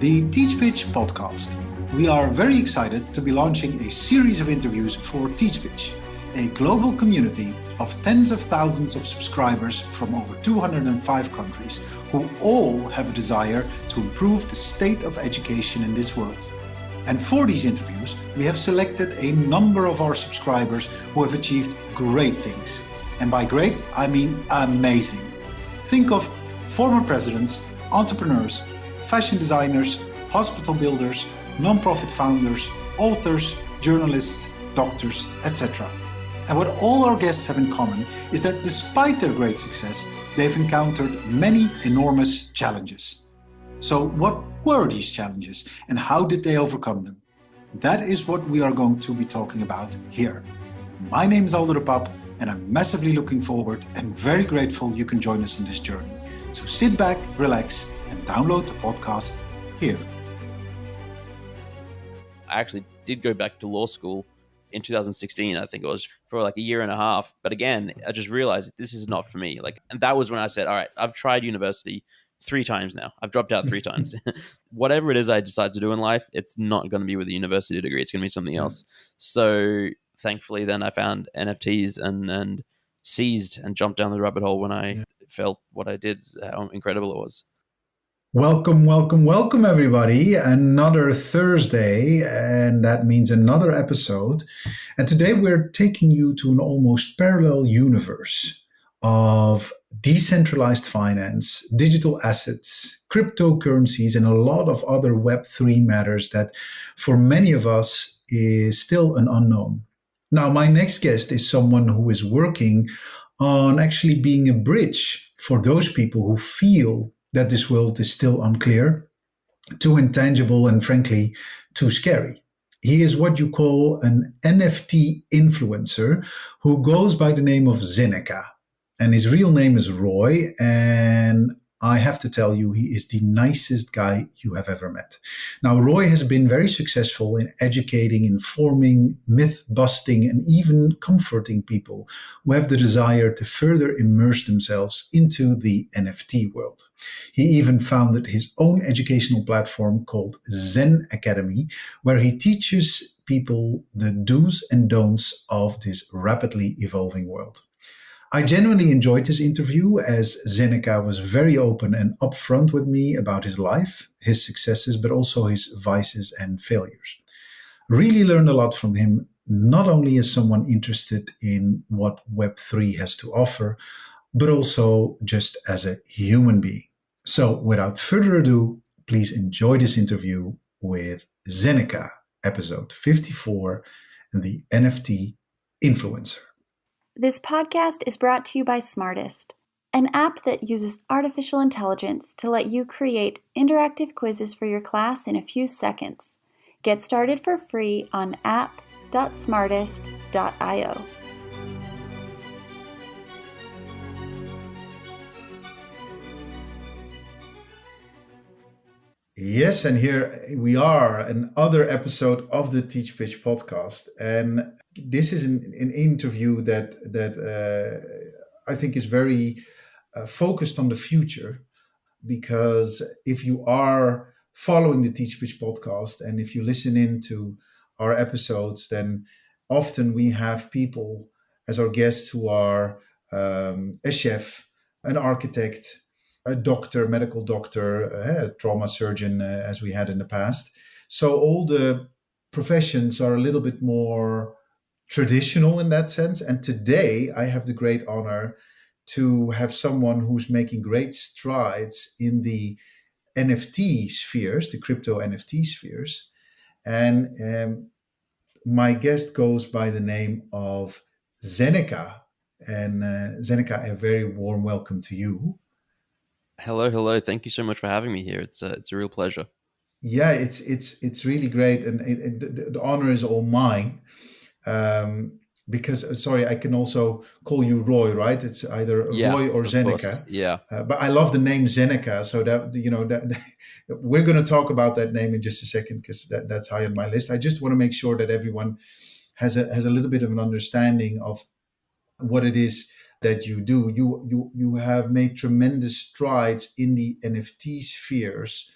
the Teach Pitch podcast. We are very excited to be launching a series of interviews for Teach Pitch, a global community of tens of thousands of subscribers from over 205 countries who all have a desire to improve the state of education in this world. And for these interviews, we have selected a number of our subscribers who have achieved great things. And by great, I mean amazing. Think of former presidents, entrepreneurs, fashion designers, hospital builders, non-profit founders, authors, journalists, doctors, etc. And what all our guests have in common is that despite their great success, they've encountered many enormous challenges. So what were these challenges and how did they overcome them? That is what we are going to be talking about here. My name is Aldo de Pap and I'm massively looking forward and very grateful you can join us on this journey. So sit back, relax, and download the podcast here. I actually did go back to law school in 2016. I think it was for like a year and a half. But again, I just realized this is not for me. And that was when I said, all right, I've tried university 3 times now. I've dropped out 3 times. Whatever it is I decide to do in life, it's not going to be with a university degree. It's going to be something else. So thankfully, then I found NFTs and seized and jumped down the rabbit hole when I felt what I did, how incredible it was. Welcome, everybody. Another Thursday, and that means another episode. And today we're taking you to an almost parallel universe of decentralized finance, digital assets, cryptocurrencies, and a lot of other Web3 matters that for many of us is still an unknown. Now, my next guest is someone who is working on actually being a bridge for those people who feel that this world is still unclear, too intangible, and frankly, too scary. He is what you call an NFT influencer who goes by the name of Zeneca. And his real name is Roy, and I have to tell you, he is the nicest guy you have ever met. Now, Roy has been very successful in educating, informing, myth-busting, and even comforting people who have the desire to further immerse themselves into the NFT world. He even founded his own educational platform called Zen Academy, where he teaches people the do's and don'ts of this rapidly evolving world. I genuinely enjoyed this interview as Zeneca was very open and upfront with me about his life, his successes, but also his vices and failures. Really learned a lot from him, not only as someone interested in what Web3 has to offer, but also just as a human being. So without further ado, please enjoy this interview with Zeneca, episode 54, and the NFT Influencer. This podcast is brought to you by Smartest, an app that uses artificial intelligence to let you create interactive quizzes for your class in a few seconds. Get started for free on app.smartest.io. Yes, and here we are, another episode of the Teach Pitch podcast. And this is an interview that I think is very focused on the future, because if you are following the Teach Pitch podcast and if you listen in to our episodes, then often we have people as our guests who are a chef, an architect, a doctor, medical doctor, a trauma surgeon, as we had in the past. So all the professions are a little bit more traditional in that sense. And today I have the great honor to have someone who's making great strides in the NFT spheres, the crypto NFT spheres. And my guest goes by the name of Zeneca. And Zeneca, a very warm welcome to you. Hello. Thank you so much for having me here. It's a real pleasure. Yeah, it's really great, and the honor is all mine. Because sorry, I can also call you Roy, right? It's either Roy or Zeneca. Yeah. But I love the name Zeneca, so that that we're going to talk about that name in just a second, because that's high on my list. I just want to make sure that everyone has a little bit of an understanding of what it is that you do. You have made tremendous strides in the NFT spheres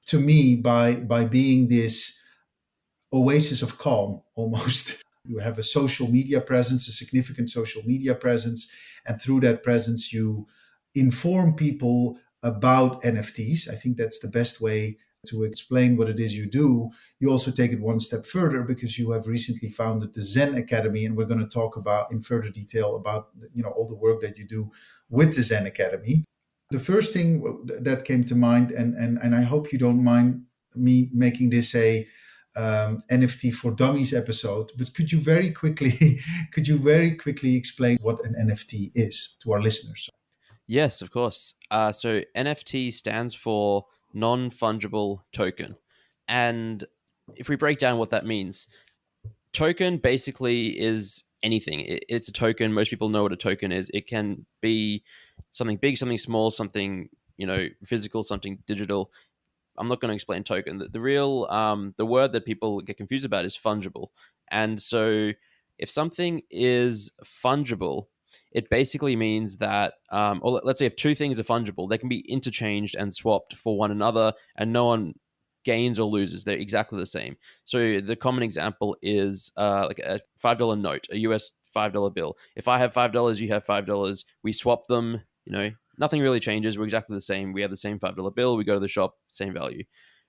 to me by being this oasis of calm almost. You have a social media presence, a significant social media presence, and through that presence, you inform people about NFTs. I think that's the best way to explain what it is you do. You also take it one step further because you have recently founded the Zen Academy, and we're going to talk about in further detail about all the work that you do with the Zen Academy. The first thing that came to mind, and I hope you don't mind me making this a NFT for Dummies episode, but could you very quickly explain what an NFT is to our listeners? Yes, of course. So NFT stands for non-fungible token. And if we break down what that means, token basically is anything. It's a token. Most people know what a token is. It can be something big, something small, something, physical, something digital. I'm not going to explain token. The real the word that people get confused about is fungible. And so if something is fungible, it basically means that, or let's say if two things are fungible, they can be interchanged and swapped for one another, and no one gains or loses. They're exactly the same. So the common example is like a $5 note, a US $5 bill. If I have $5, you have $5. We swap them. Nothing really changes. We're exactly the same. We have the same $5 bill. We go to the shop, same value.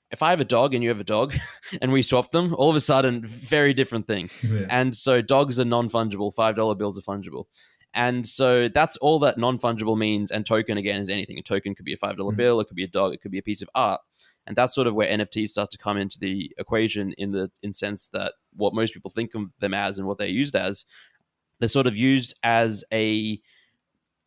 If I have a dog and you have a dog and we swap them, all of a sudden, very different thing. Yeah. And so dogs are non-fungible. $5 bills are fungible. And so that's all that non-fungible means. And token, again, is anything. A token could be a $5 bill. It could be a dog. It could be a piece of art. And that's sort of where NFTs start to come into the equation in sense that what most people think of them as and what they're used as, they're sort of used as a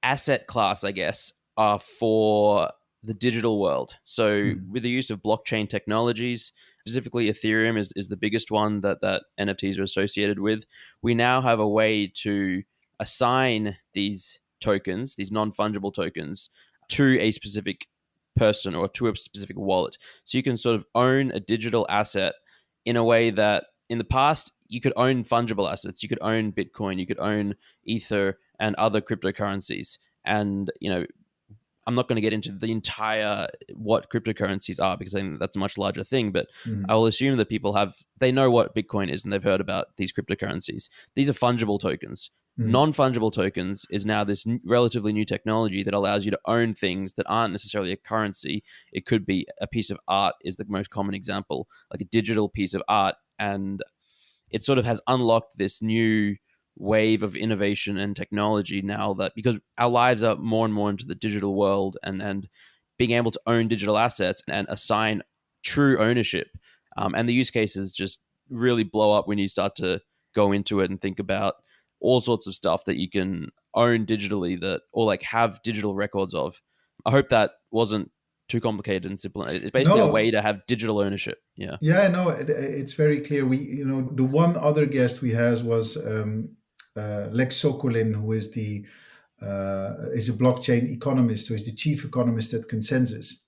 asset class, I guess, for the digital world. So with the use of blockchain technologies, specifically Ethereum is the biggest one that NFTs are associated with. We now have a way to assign these tokens, these non-fungible tokens, to a specific person or to a specific wallet. So you can sort of own a digital asset in a way that in the past you could own fungible assets. You could own Bitcoin, you could own Ether and other cryptocurrencies. And, I'm not going to get into the entire what cryptocurrencies are because I think that's a much larger thing, but I will assume that people they know what Bitcoin is and they've heard about these cryptocurrencies. These are fungible tokens. Non-fungible tokens is now this relatively new technology that allows you to own things that aren't necessarily a currency. It could be a piece of art is the most common example, like a digital piece of art. And it sort of has unlocked this new wave of innovation and technology now that because our lives are more and more into the digital world and being able to own digital assets and assign true ownership. And the use cases just really blow up when you start to go into it and think about all sorts of stuff that you can own digitally or like have digital records of. I hope that wasn't too complicated and simple. It's basically a way to have digital ownership. Yeah. Yeah, no, it's very clear. The one other guest we had was Lex Sokolin, who is is a blockchain economist, who is the chief economist at Consensus.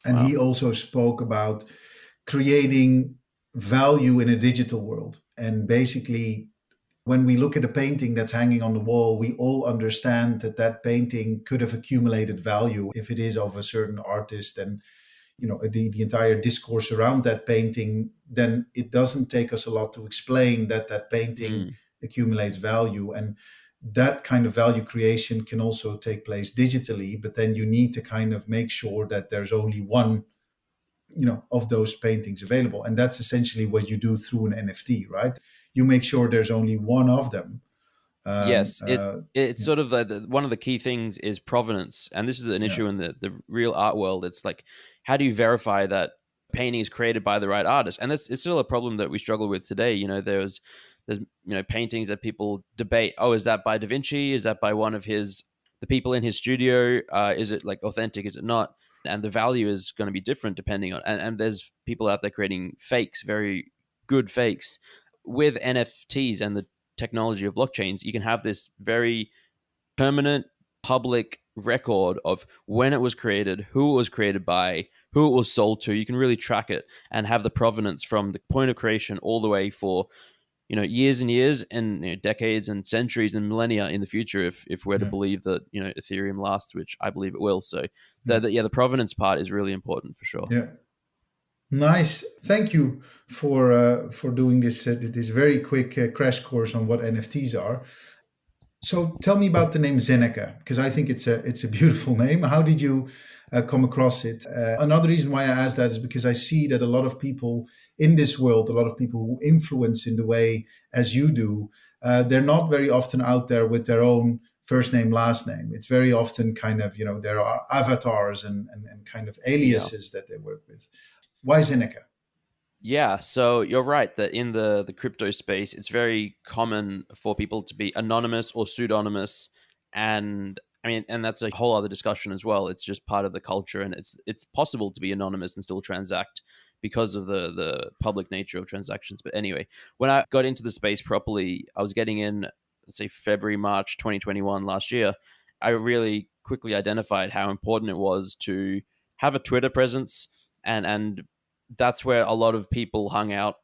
And he also spoke about creating value in a digital world. And basically, when we look at a painting that's hanging on the wall, we all understand that painting could have accumulated value if it is of a certain artist and the entire discourse around that painting. Then it doesn't take us a lot to explain that painting accumulates value. And that kind of value creation can also take place digitally, but then you need to kind of make sure that there's only one of those paintings available. And that's essentially what you do through an NFT, right? You make sure there's only one of them. Yes, it's sort of one of the key things is provenance. And this is an issue in the real art world. It's like, how do you verify that painting is created by the right artist? And it's still a problem that we struggle with today. There's paintings that people debate. Oh, is that by Da Vinci? Is that by one of the people in his studio? Is it like authentic? Is it not? And the value is going to be different depending on, and there's people out there creating fakes, very good fakes. With NFTs and the technology of blockchains, you can have this very permanent public record of when it was created, who it was created by, who it was sold to. You can really track it and have the provenance from the point of creation all the way for years and years and decades and centuries and millennia in the future if we're to believe that Ethereum lasts, which I believe it will. So the provenance part is really important for sure. Yeah. Nice. Thank you for doing this very quick crash course on what NFTs are. So tell me about the name Zeneca, because I think it's a beautiful name. How did you come across it? Another reason why I asked that is because I see that a lot of people in this world, a lot of people who influence in the way as you do, they're not very often out there with their own first name, last name. It's very often kind of, there are avatars and kind of Yeah. aliases that they work with. Why Zeneca? Yeah, so you're right that in the crypto space, it's very common for people to be anonymous or pseudonymous, and I mean, and that's a whole other discussion as well. It's just part of the culture, and it's possible to be anonymous and still transact because of the public nature of transactions. But anyway, when I got into the space properly, I was getting in, let's say February, March 2021 last year. I really quickly identified how important it was to have a Twitter presence and that's where a lot of people hung out.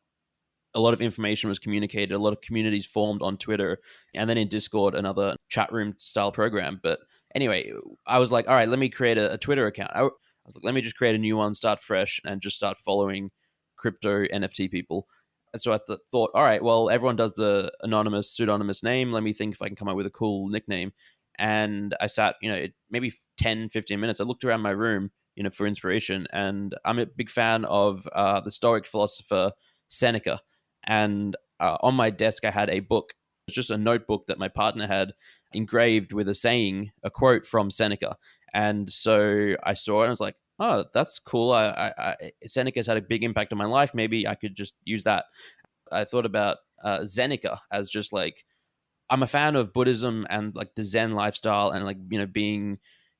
A lot of information was communicated. A lot of communities formed on Twitter and then in Discord, another chat room style program. But anyway, I was like, all right, let me create a Twitter account. I was like, let me just create a new one, start fresh, and just start following crypto NFT people. And so I thought, all right, well, everyone does the anonymous, pseudonymous name. Let me think if I can come up with a cool nickname. And I sat, maybe 10, 15 minutes. I looked around my room, for inspiration. And I'm a big fan of the Stoic philosopher Seneca. And on my desk, I had a book. It was just a notebook that my partner had engraved with a quote from Seneca. And so I saw it and I was like, oh, that's cool. Seneca's had a big impact on my life. Maybe I could just use that. I thought about Zeneca as just like, I'm a fan of Buddhism and like the Zen lifestyle and like, being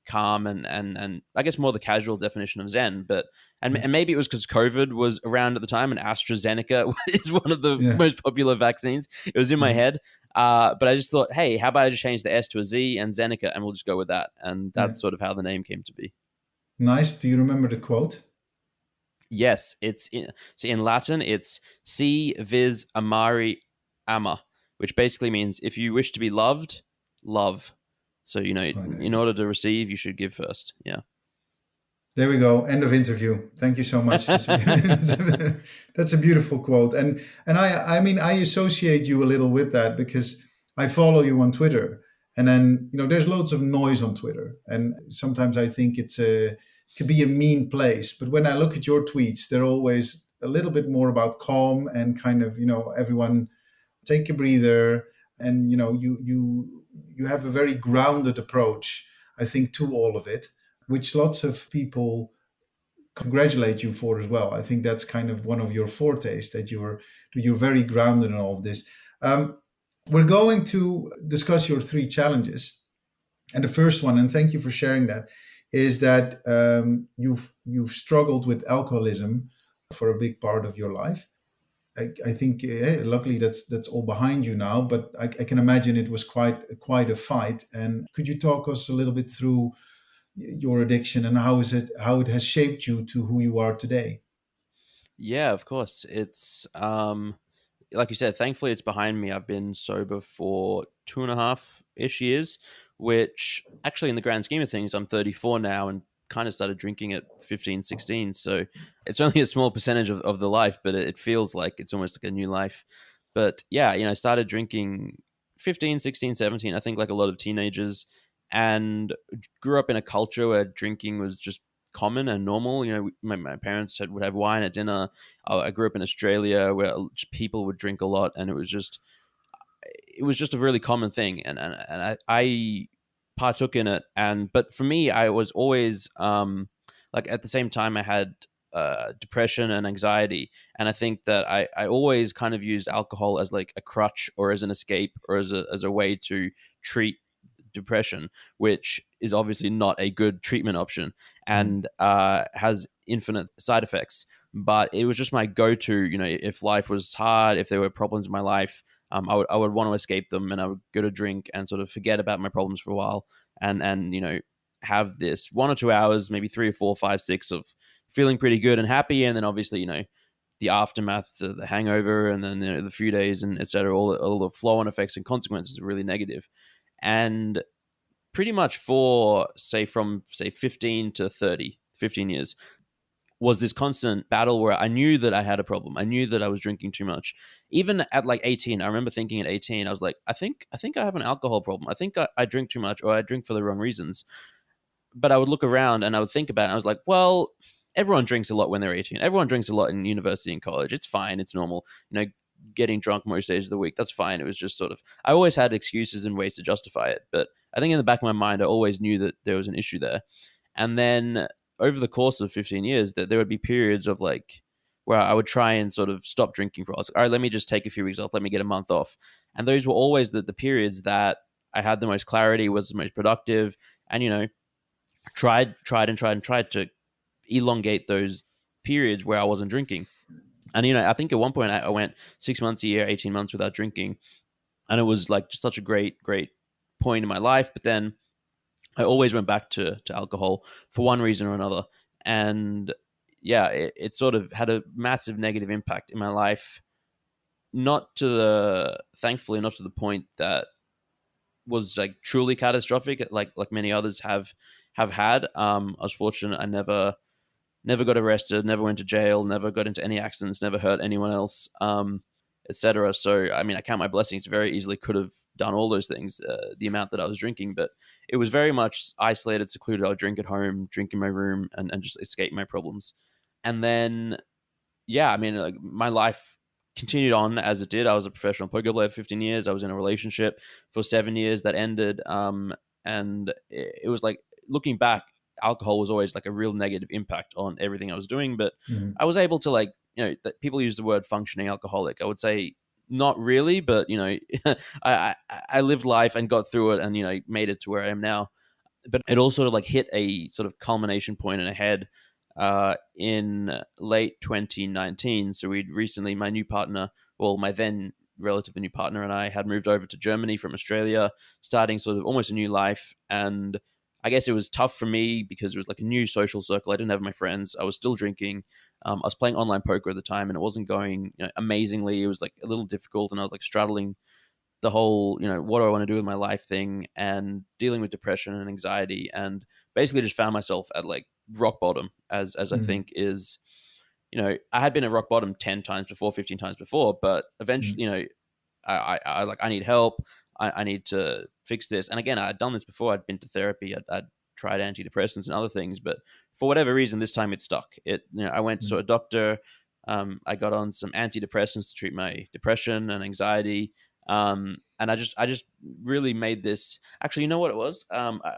calm and I guess more the casual definition of Zen. But and maybe it was because COVID was around at the time and AstraZeneca is one of the Yeah. most popular vaccines. It was in my head. But I just thought, hey, how about I just change the S to a Z and Zeneca and we'll just go with that. And Yeah. that's sort of how the name came to be. Nice. Do you remember the quote? Yes, in Latin, it's si vis amari ama, which basically means if you wish to be loved, love. So, in order to receive, you should give first. Yeah. There we go. End of interview. Thank you so much. That's a beautiful quote. And I mean, I associate you a little with that because I follow you on Twitter. And then, there's loads of noise on Twitter. And sometimes I think it could be a mean place. But when I look at your tweets, they're always a little bit more about calm and kind of, everyone take a breather. And, you have a very grounded approach, I think, to all of it, which lots of people congratulate you for as well. I think that's kind of one of your fortes, that you're very grounded in all of this. We're going to discuss your three challenges, and the first one, and thank you for sharing that, is that you've struggled with alcoholism for a big part of your life. I think luckily that's all behind you now, but I can imagine it was quite a fight. And could you talk us a little bit through your addiction and how it has shaped you to who you are today? Yeah, of course. It's like you said, thankfully it's behind me. I've been sober for 2.5-ish years, which actually in the grand scheme of things, I'm 34 now and kind of started drinking at 15, 16. So it's only a small percentage of the life, but it feels like it's almost like a new life. But yeah, I started drinking 15, 16, 17, I think like a lot of teenagers, and grew up in a culture where drinking was just common and normal. My parents would have wine at dinner. I grew up in Australia where people would drink a lot, and it was just a really common thing. And I partook in it. But for me, I was always like at the same time I had depression and anxiety, and I think that I always kind of used alcohol as like a crutch or as an escape or as a way to treat depression, which is obviously not a good treatment option and has infinite side effects. But it was just my go-to. If life was hard, if there were problems in my life, I would want to escape them, and I would go to drink and sort of forget about my problems for a while, and have this 1 or 2 hours, maybe 3 or 4, 5, 6 of feeling pretty good and happy, and then obviously the aftermath, the hangover, and then the few days and etc. All the flow-on effects and consequences are really negative. And pretty much from 15 to 30, 15 years, was this constant battle where I knew that I had a problem. I knew that I was drinking too much. Even at like 18, I remember thinking at 18, I was like, I think I have an alcohol problem. I think I drink too much, or I drink for the wrong reasons. But I would look around and I would think about it. And I was like, well, everyone drinks a lot when they're 18. Everyone drinks a lot in university and college. It's fine. It's normal. Getting drunk most days of the week, that's fine. It was just sort of, I always had excuses and ways to justify it. But I think in the back of my mind, I always knew that there was an issue there. And then over the course of 15 years, that there would be periods of like where I would try and sort of stop drinking for us. All right, let me just take a few weeks off. Let me get a month off. And those were always the periods that I had the most clarity, was the most productive, and tried to elongate those periods where I wasn't drinking. And I think at one point I went 6 months a year, 18 months without drinking, and it was like just such a great point in my life. But then I always went back to alcohol for one reason or another. And yeah, it sort of had a massive negative impact in my life. Thankfully, not to the point that was like truly catastrophic, like many others have had. I was fortunate. I never got arrested, never went to jail, never got into any accidents, never hurt anyone else, etc. So, I mean, I count my blessings. Very easily could have done all those things, the amount that I was drinking, but it was very much isolated, secluded. I would drink at home, drink in my room, and just escape my problems. And then, yeah, I mean, like, my life continued on as it did. I was a professional poker player for 15 years. I was in a relationship for 7 years that ended. And it was like, looking back, alcohol was always like a real negative impact on everything I was doing. But I was able to, like, people use the word functioning alcoholic. I would say not really, but I lived life and got through it, and made it to where I am now. But it all sort of like hit a sort of culmination point in a head in late 2019. So we'd recently, my new partner, well, my then relatively new partner, and I had moved over to Germany from Australia, starting sort of almost a new life. And I guess it was tough for me because it was like a new social circle. I didn't have my friends. I was still drinking. I was playing online poker at the time, and it wasn't going amazingly. It was like a little difficult, and I was like straddling the whole, what do I want to do with my life thing, and dealing with depression and anxiety, and basically just found myself at like rock bottom, as I think is, I had been at rock bottom 10 times before, 15 times before, but eventually, I like, I need help. I need to fix this. And again, I'd done this before. I'd been to therapy. I'd tried antidepressants and other things, but for whatever reason, this time it stuck. I went to a doctor. I got on some antidepressants to treat my depression and anxiety. And I just really made this. Actually, you know what it was?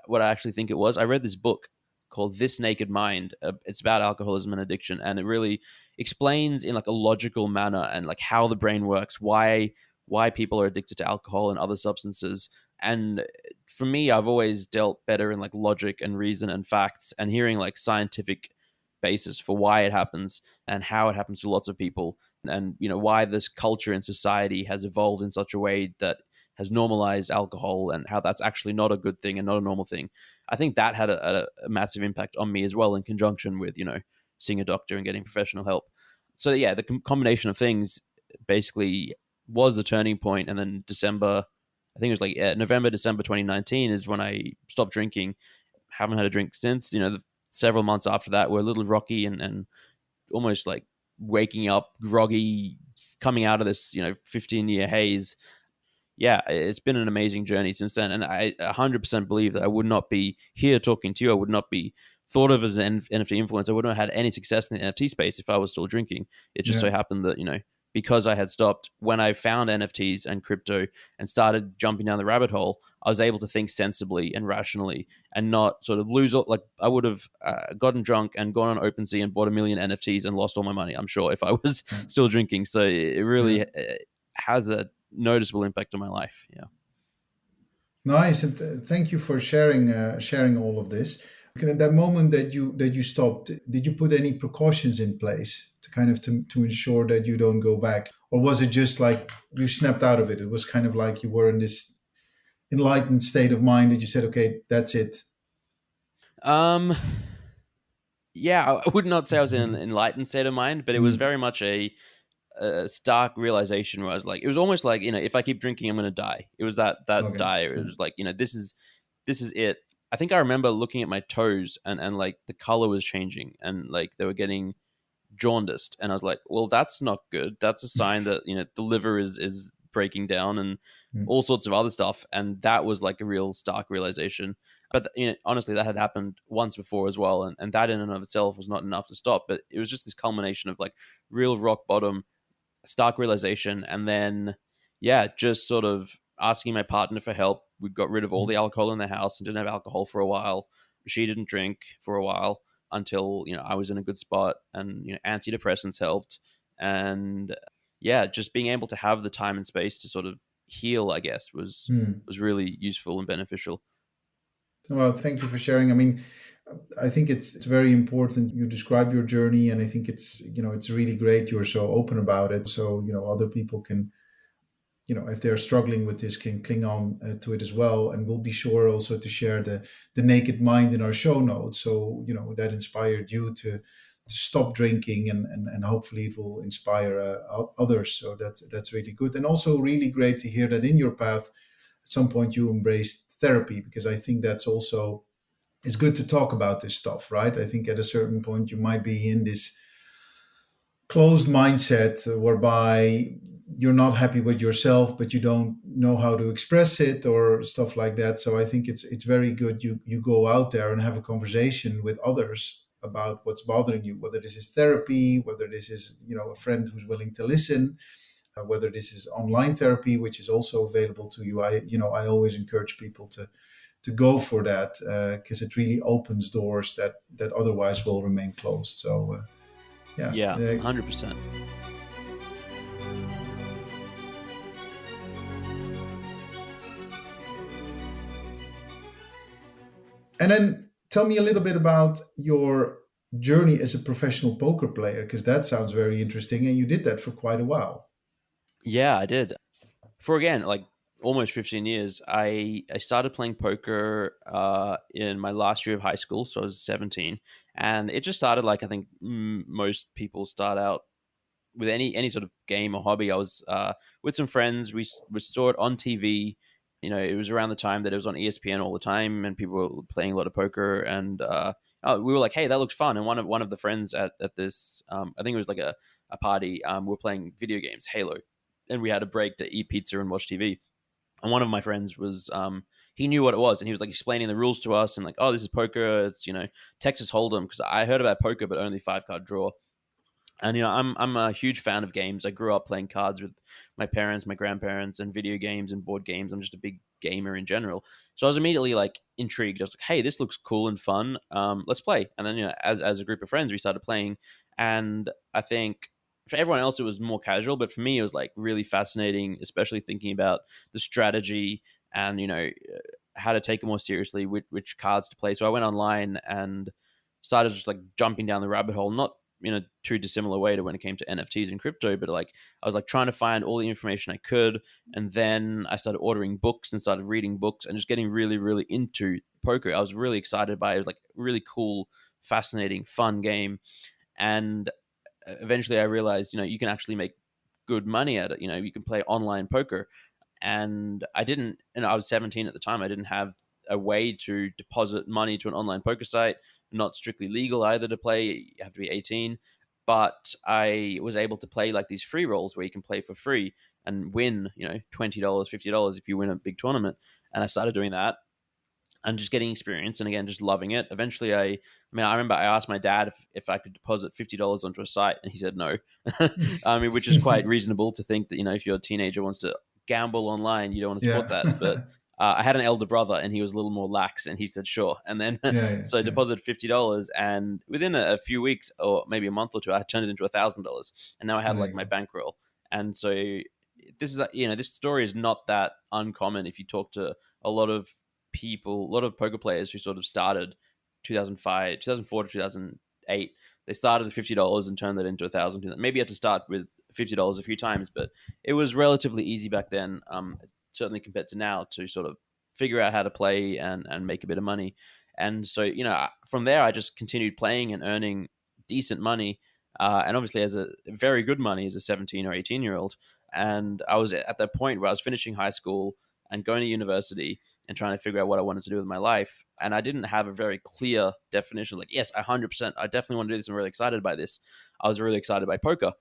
What I actually think it was? I read this book called This Naked Mind. It's about alcoholism and addiction, and it really explains in like a logical manner and like how the brain works, why people are addicted to alcohol and other substances. And for me, I've always dealt better in like logic and reason and facts, and hearing like scientific basis for why it happens and how it happens to lots of people, and why this culture and society has evolved in such a way that has normalized alcohol, and how that's actually not a good thing and not a normal thing. I think that had a massive impact on me as well, in conjunction with seeing a doctor and getting professional help. So yeah, the combination of things basically was the turning point. And then December, I think it was like November, December 2019 is when I stopped drinking. Haven't had a drink since. Several months after that were a little rocky and almost like waking up groggy, coming out of this 15-year haze. Yeah, it's been an amazing journey since then, and I 100% believe that I would not be here talking to you. I would not be thought of as an NFT influencer. I wouldn't have had any success in the NFT space if I was still drinking. It just so happened that because I had stopped, when I found NFTs and crypto and started jumping down the rabbit hole, I was able to think sensibly and rationally, and not sort of lose. Like, I would have gotten drunk and gone on OpenSea and bought 1 million NFTs and lost all my money, I'm sure, if I was still drinking. So it really has a noticeable impact on my life. Yeah. Nice, and thank you for sharing all of this. At that moment that you stopped, did you put any precautions in place to kind of to ensure that you don't go back, or was it just like you snapped out of it? It was kind of like you were in this enlightened state of mind that you said, "Okay, that's it." Yeah, I would not say I was in an enlightened state of mind, but it was very much a stark realization where I was like, it was almost like, if I keep drinking, I'm going to die. It was that Okay. dire. It was like, this is it. I think I remember looking at my toes and like the color was changing and like they were getting jaundiced, and I was like, well, that's not good. That's a sign that the liver is breaking down and Mm. all sorts of other stuff. And that was like a real stark realization. But honestly, that had happened once before as well, and that in and of itself was not enough to stop. But it was just this culmination of like real rock bottom, stark realization, and then just sort of asking my partner for help. We got rid of all the alcohol in the house and didn't have alcohol for a while. She didn't drink for a while until I was in a good spot, and antidepressants helped, and just being able to have the time and space to sort of heal, I guess, was Mm. really useful and beneficial. Well, thank you for sharing. I mean, I think it's very important you describe your journey, and I think it's really great you're so open about it. So other people can, if they're struggling with this, can cling on to it as well. And we'll be sure also to share the Naked Mind in our show notes. So that inspired you to stop drinking, and hopefully it will inspire others. So that's really good, and also really great to hear that in your path at some point you embraced therapy, because I think that's also, it's good to talk about this stuff, right? I think at a certain point you might be in this closed mindset whereby you're not happy with yourself, but you don't know how to express it or stuff like that. So I think it's very good you go out there and have a conversation with others about what's bothering you, whether this is therapy, whether this is a friend who's willing to listen, whether this is online therapy, which is also available to you. I always encourage people to go for that, because it really opens doors that otherwise will remain closed. So Yeah, 100%. And then tell me a little bit about your journey as a professional poker player, because that sounds very interesting, and you did that for quite a while. Yeah, I did. For again, like almost 15 years, I started playing poker in my last year of high school, so I was 17, and it just started like I think most people start out with any sort of game or hobby. I was with some friends. We saw it on TV. It was around the time that it was on ESPN all the time, and people were playing a lot of poker. And we were like, "Hey, that looks fun." And one of the friends at this, I think it was like a party. We were playing video games, Halo, and we had a break to eat pizza and watch TV. And one of my friends was, he knew what it was, and he was like explaining the rules to us, and like, "Oh, this is poker. It's Texas Hold'em," because I heard about poker, but only 5 card draw. And I'm a huge fan of games. I grew up playing cards with my parents, my grandparents, and video games and board games. I'm just a big gamer in general. So I was immediately like intrigued. I was like, "Hey, this looks cool and fun. Let's play." And then as a group of friends, we started playing. And I think for everyone else, it was more casual, but for me, it was like really fascinating, especially thinking about the strategy and how to take it more seriously, which cards to play. So I went online and started just like jumping down the rabbit hole, not in a too dissimilar way to when it came to NFTs and crypto, but like I was like trying to find all the information I could, and then I started ordering books and started reading books and just getting really, really into poker. I was really excited by it. It was like really cool, fascinating, fun game, and eventually I realized you can actually make good money at it. You can play online poker, and I didn't. And I was 17 at the time. I didn't have a way to deposit money to an online poker site. Not strictly legal either to play. You have to be 18. But I was able to play like these free rolls where you can play for free and win, $20, $50 if you win a big tournament. And I started doing that and just getting experience, and again, just loving it. Eventually, I remember I asked my dad if I could deposit $50 onto a site, and he said no. I mean, which is quite reasonable to think that if you're a teenager wants to gamble online, you don't want to support Yeah. that. But I had an elder brother, and he was a little more lax, and he said sure. And then so I deposited $50, and within a few weeks or maybe a month or two, I turned it into $1,000, and now I had like my bankroll. And so this is this story is not that uncommon if you talk to a lot of people, a lot of poker players who sort of started 2004 to 2008. They started with $50 and turned that into $1,000. Maybe you had to start with $50 a few times, but it was relatively easy back then, certainly compared to now, to sort of figure out how to play and make a bit of money. And so, from there, I just continued playing and earning decent money. And obviously, as a very good money as a 17 or 18-year-old. And I was at that point where I was finishing high school and going to university. and trying to figure out what I wanted to do with my life. And I didn't have a very clear definition, like, yes, 100%, I definitely want to do this. I'm really excited by this. I was really excited by poker,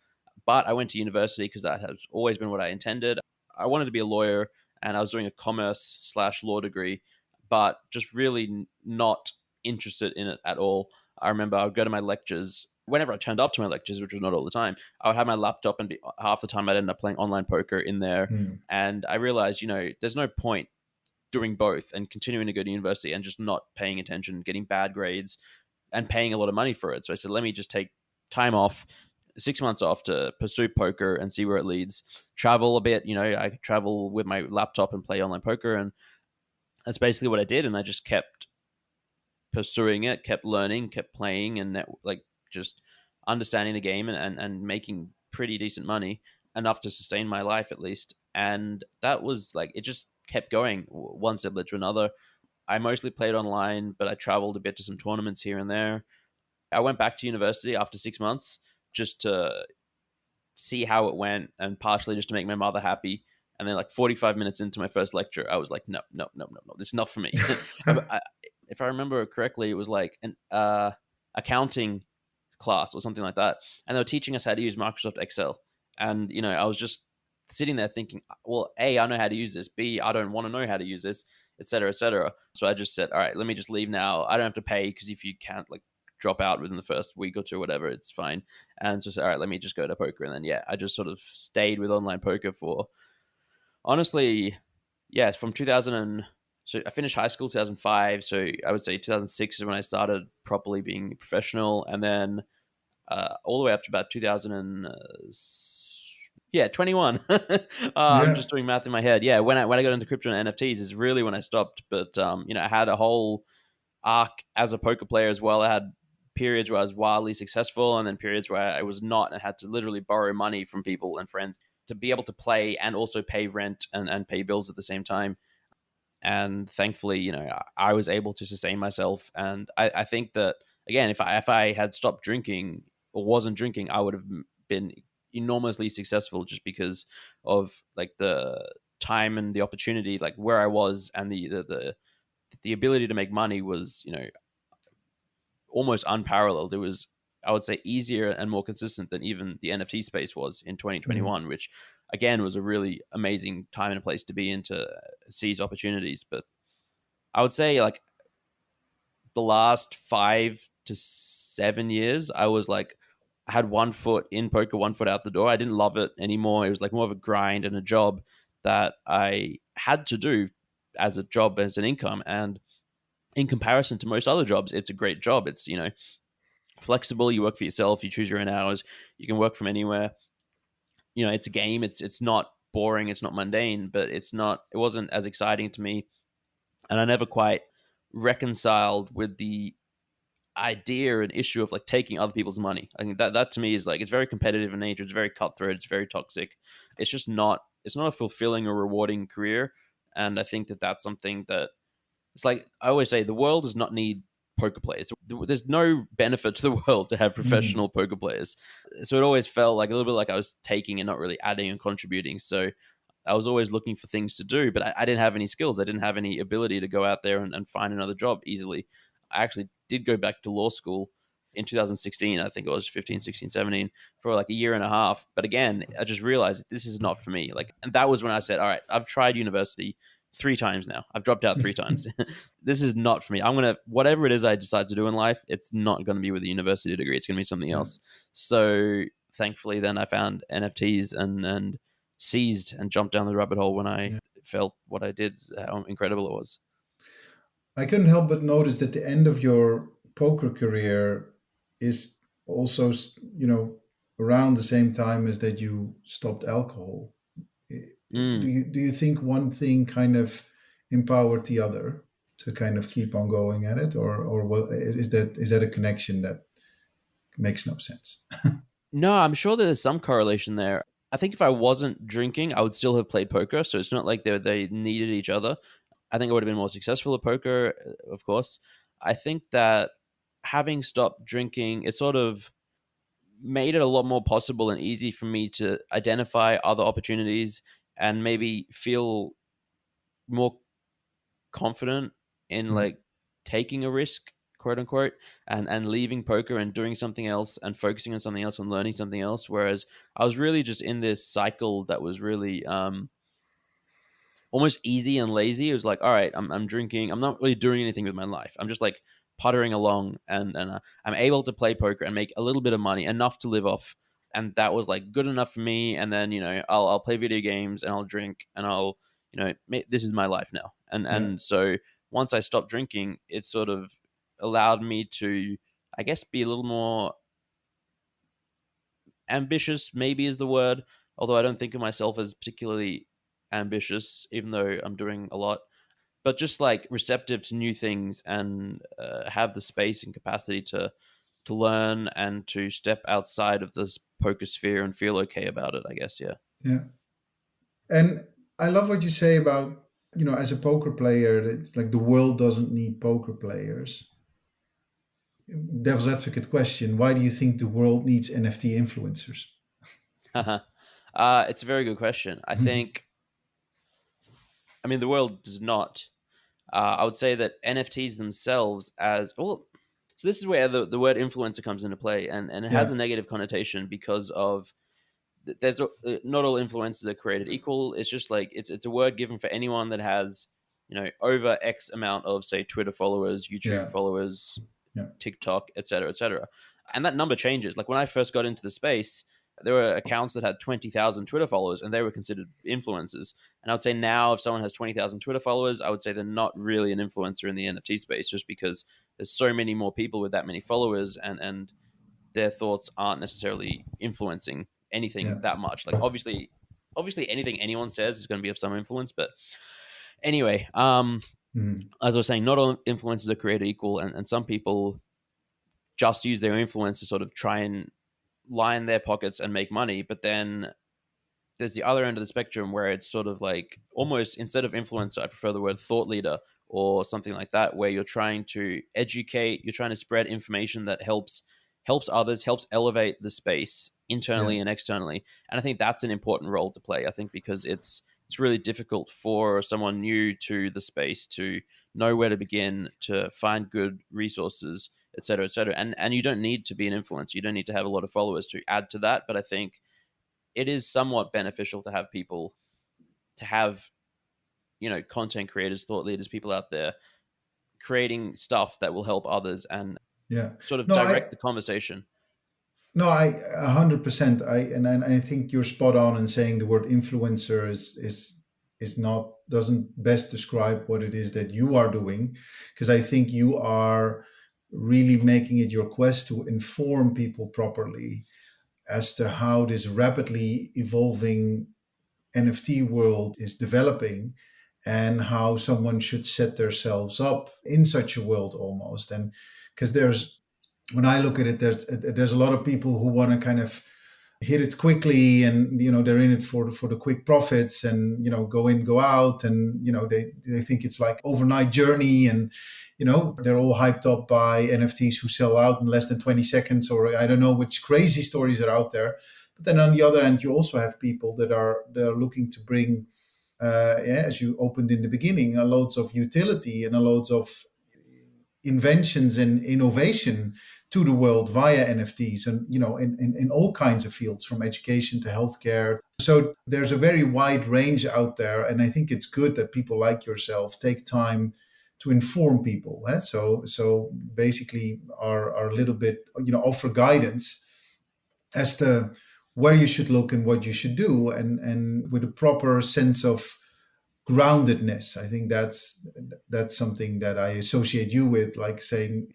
but I went to university because that has always been what I intended. I wanted to be a lawyer, and I was doing a commerce/law degree, but just really not interested in it at all. I remember I would go to my lectures. Whenever I turned up to my lectures, which was not all the time, I would have my laptop, and half the time I'd end up playing online poker in there. And I realized, there's no point doing both and continuing to go to university and just not paying attention, getting bad grades, and paying a lot of money for it. So I said, let me just take time off, 6 months off, to pursue poker and see where it leads. Travel a bit, I could travel with my laptop and play online poker, and that's basically what I did. And I just kept pursuing it, kept learning, kept playing, and just understanding the game and making pretty decent money, enough to sustain my life at least. And that was it just kept going. One step led to another. I mostly played online, but I traveled a bit to some tournaments here and there. I went back to university after 6 months just to see how it went, and partially just to make my mother happy. And then 45 minutes into my first lecture, I was like, no, this is not for me. If I remember correctly, it was an accounting class or something like that. And they were teaching us how to use Microsoft Excel. And, I was just sitting there thinking, well, A, I know how to use this. B, I don't want to know how to use this, et cetera, et cetera. So I just said, all right, let me just leave now. I don't have to pay, because if you can't drop out within the first week or two, whatever, it's fine. And so I said, all right, let me just go to poker. And then, I just sort of stayed with online poker for, honestly, from 2000 so I finished high school 2005. So I would say 2006 is when I started properly being professional. And then all the way up to about 21. I'm just doing math in my head. When I got into crypto and NFTs is really when I stopped. But I had a whole arc as a poker player as well. I had periods where I was wildly successful, and then periods where I was not, and had to literally borrow money from people and friends to be able to play and also pay rent and pay bills at the same time. And thankfully, I was able to sustain myself. And I think that, again, if I had stopped drinking or wasn't drinking, I would have been enormously successful, just because of the time and the opportunity, where I was, and the ability to make money was, almost unparalleled. It was, I would say, easier and more consistent than even the NFT space was in 2021, which again was a really amazing time and a place to be in, to seize opportunities. But I would say the last 5 to 7 years, I was I had 1 foot in poker, 1 foot out the door. I didn't love it anymore. It was more of a grind and a job that I had to do as a job, as an income. And in comparison to most other jobs, it's a great job. It's, flexible. You work for yourself. You choose your own hours. You can work from anywhere. It's a game. It's not boring. It's not mundane, but it wasn't as exciting to me. And I never quite reconciled with the idea and issue of taking other people's money. I think that to me is it's very competitive in nature. It's very cutthroat. It's very toxic. It's just not a fulfilling or rewarding career. And I think that that's something that, it's I always say, the world does not need poker players. There's no benefit to the world to have professional poker players. So it always felt a little bit like I was taking and not really adding and contributing. So I was always looking for things to do, but I didn't have any skills. I didn't have any ability to go out there and find another job easily. I actually did go back to law school in 2016. I think it was 15, 16, 17 for a year and a half. But again, I just realized this is not for me. And that was when I said, all right, I've tried university 3 times now. I've dropped out 3 times. This is not for me. I'm going to, whatever it is I decide to do in life, it's not going to be with a university degree. It's going to be something else. So thankfully then I found NFTs and seized and jumped down the rabbit hole when I felt what I did, how incredible it was. I couldn't help but notice that the end of your poker career is also, around the same time as that you stopped alcohol. Do you think one thing kind of empowered the other to kind of keep on going at it, or what, is that a connection that makes no sense? No, I'm sure there's some correlation there. I think if I wasn't drinking, I would still have played poker. So it's not like they needed each other. I think I would have been more successful at poker, of course. I think that having stopped drinking, it sort of made it a lot more possible and easy for me to identify other opportunities and maybe feel more confident in like taking a risk, quote unquote, and leaving poker and doing something else and focusing on something else and learning something else. Whereas I was really just in this cycle that was really almost easy and lazy. It was like, all right, I'm drinking. I'm not really doing anything with my life. I'm just like puttering along, and I'm able to play poker and make a little bit of money, enough to live off. And that was like good enough for me. And then, you know, I'll play video games and I'll drink and I'll, you know, this is my life now. And so once I stopped drinking, it sort of allowed me to, I guess, be a little more ambitious, maybe is the word. Although I don't think of myself as particularly ambitious, even though I'm doing a lot. But just like receptive to new things and have the space and capacity to learn and to step outside of this poker sphere and feel okay about it, I guess. Yeah. Yeah. And I love what you say about, as a poker player, it's like the world doesn't need poker players. Devil's advocate question: why do you think the world needs NFT influencers? It's a very good question. I think, I mean, the world does not. I would say that NFTs themselves, as well. So this is where the word influencer comes into play, and it has Yeah. a negative connotation because of there's not all influencers are created equal. It's just like it's a word given for anyone that has, you know, over X amount of, say, Twitter followers, YouTube Yeah. followers, Yeah. TikTok, etc., etc. And that number changes. Like when I first got into the space, there were accounts that had 20,000 Twitter followers and they were considered influencers. And I would say now if someone has 20,000 Twitter followers, I would say they're not really an influencer in the NFT space, just because there's so many more people with that many followers, and their thoughts aren't necessarily influencing anything Yeah. that much. Like obviously anything anyone says is going to be of some influence, but anyway, as I was saying, not all influencers are created equal, and some people just use their influence to sort of try and line their pockets and make money. But then there's the other end of the spectrum where it's sort of like almost, instead of influencer, I prefer the word thought leader or something like that, where you're trying to educate, you're trying to spread information that helps others, helps elevate the space internally and externally. And I think that's an important role to play. I think because it's really difficult for someone new to the space to know where to begin, to find good resources, et cetera, et cetera. And you don't need to be an influencer. You don't need to have a lot of followers to add to that. But I think it is somewhat beneficial to have people, to have, you know, content creators, thought leaders, people out there creating stuff that will help others and Yeah. sort of No, direct the conversation. No, 100%. I think you're spot on in saying the word influencer is not, doesn't best describe what it is that you are doing, because I think you are really making it your quest to inform people properly as to how this rapidly evolving NFT world is developing, and how someone should set themselves up in such a world almost. And because when I look at it, there's a lot of people who want to kind of hit it quickly, and they're in it for the quick profits, and go in, go out, and they think it's like overnight journey, and they're all hyped up by NFTs who sell out in less than 20 seconds, or I don't know which crazy stories are out there. But then on the other end, you also have people that are looking to bring, as you opened in the beginning, loads of utility and loads of inventions and innovation to the world via NFTs, and in all kinds of fields, from education to healthcare. So there's a very wide range out there, and I think it's good that people like yourself take time to inform people. So basically, are a little bit, offer guidance as to where you should look and what you should do, and with a proper sense of groundedness. I think that's something that I associate you with, like saying,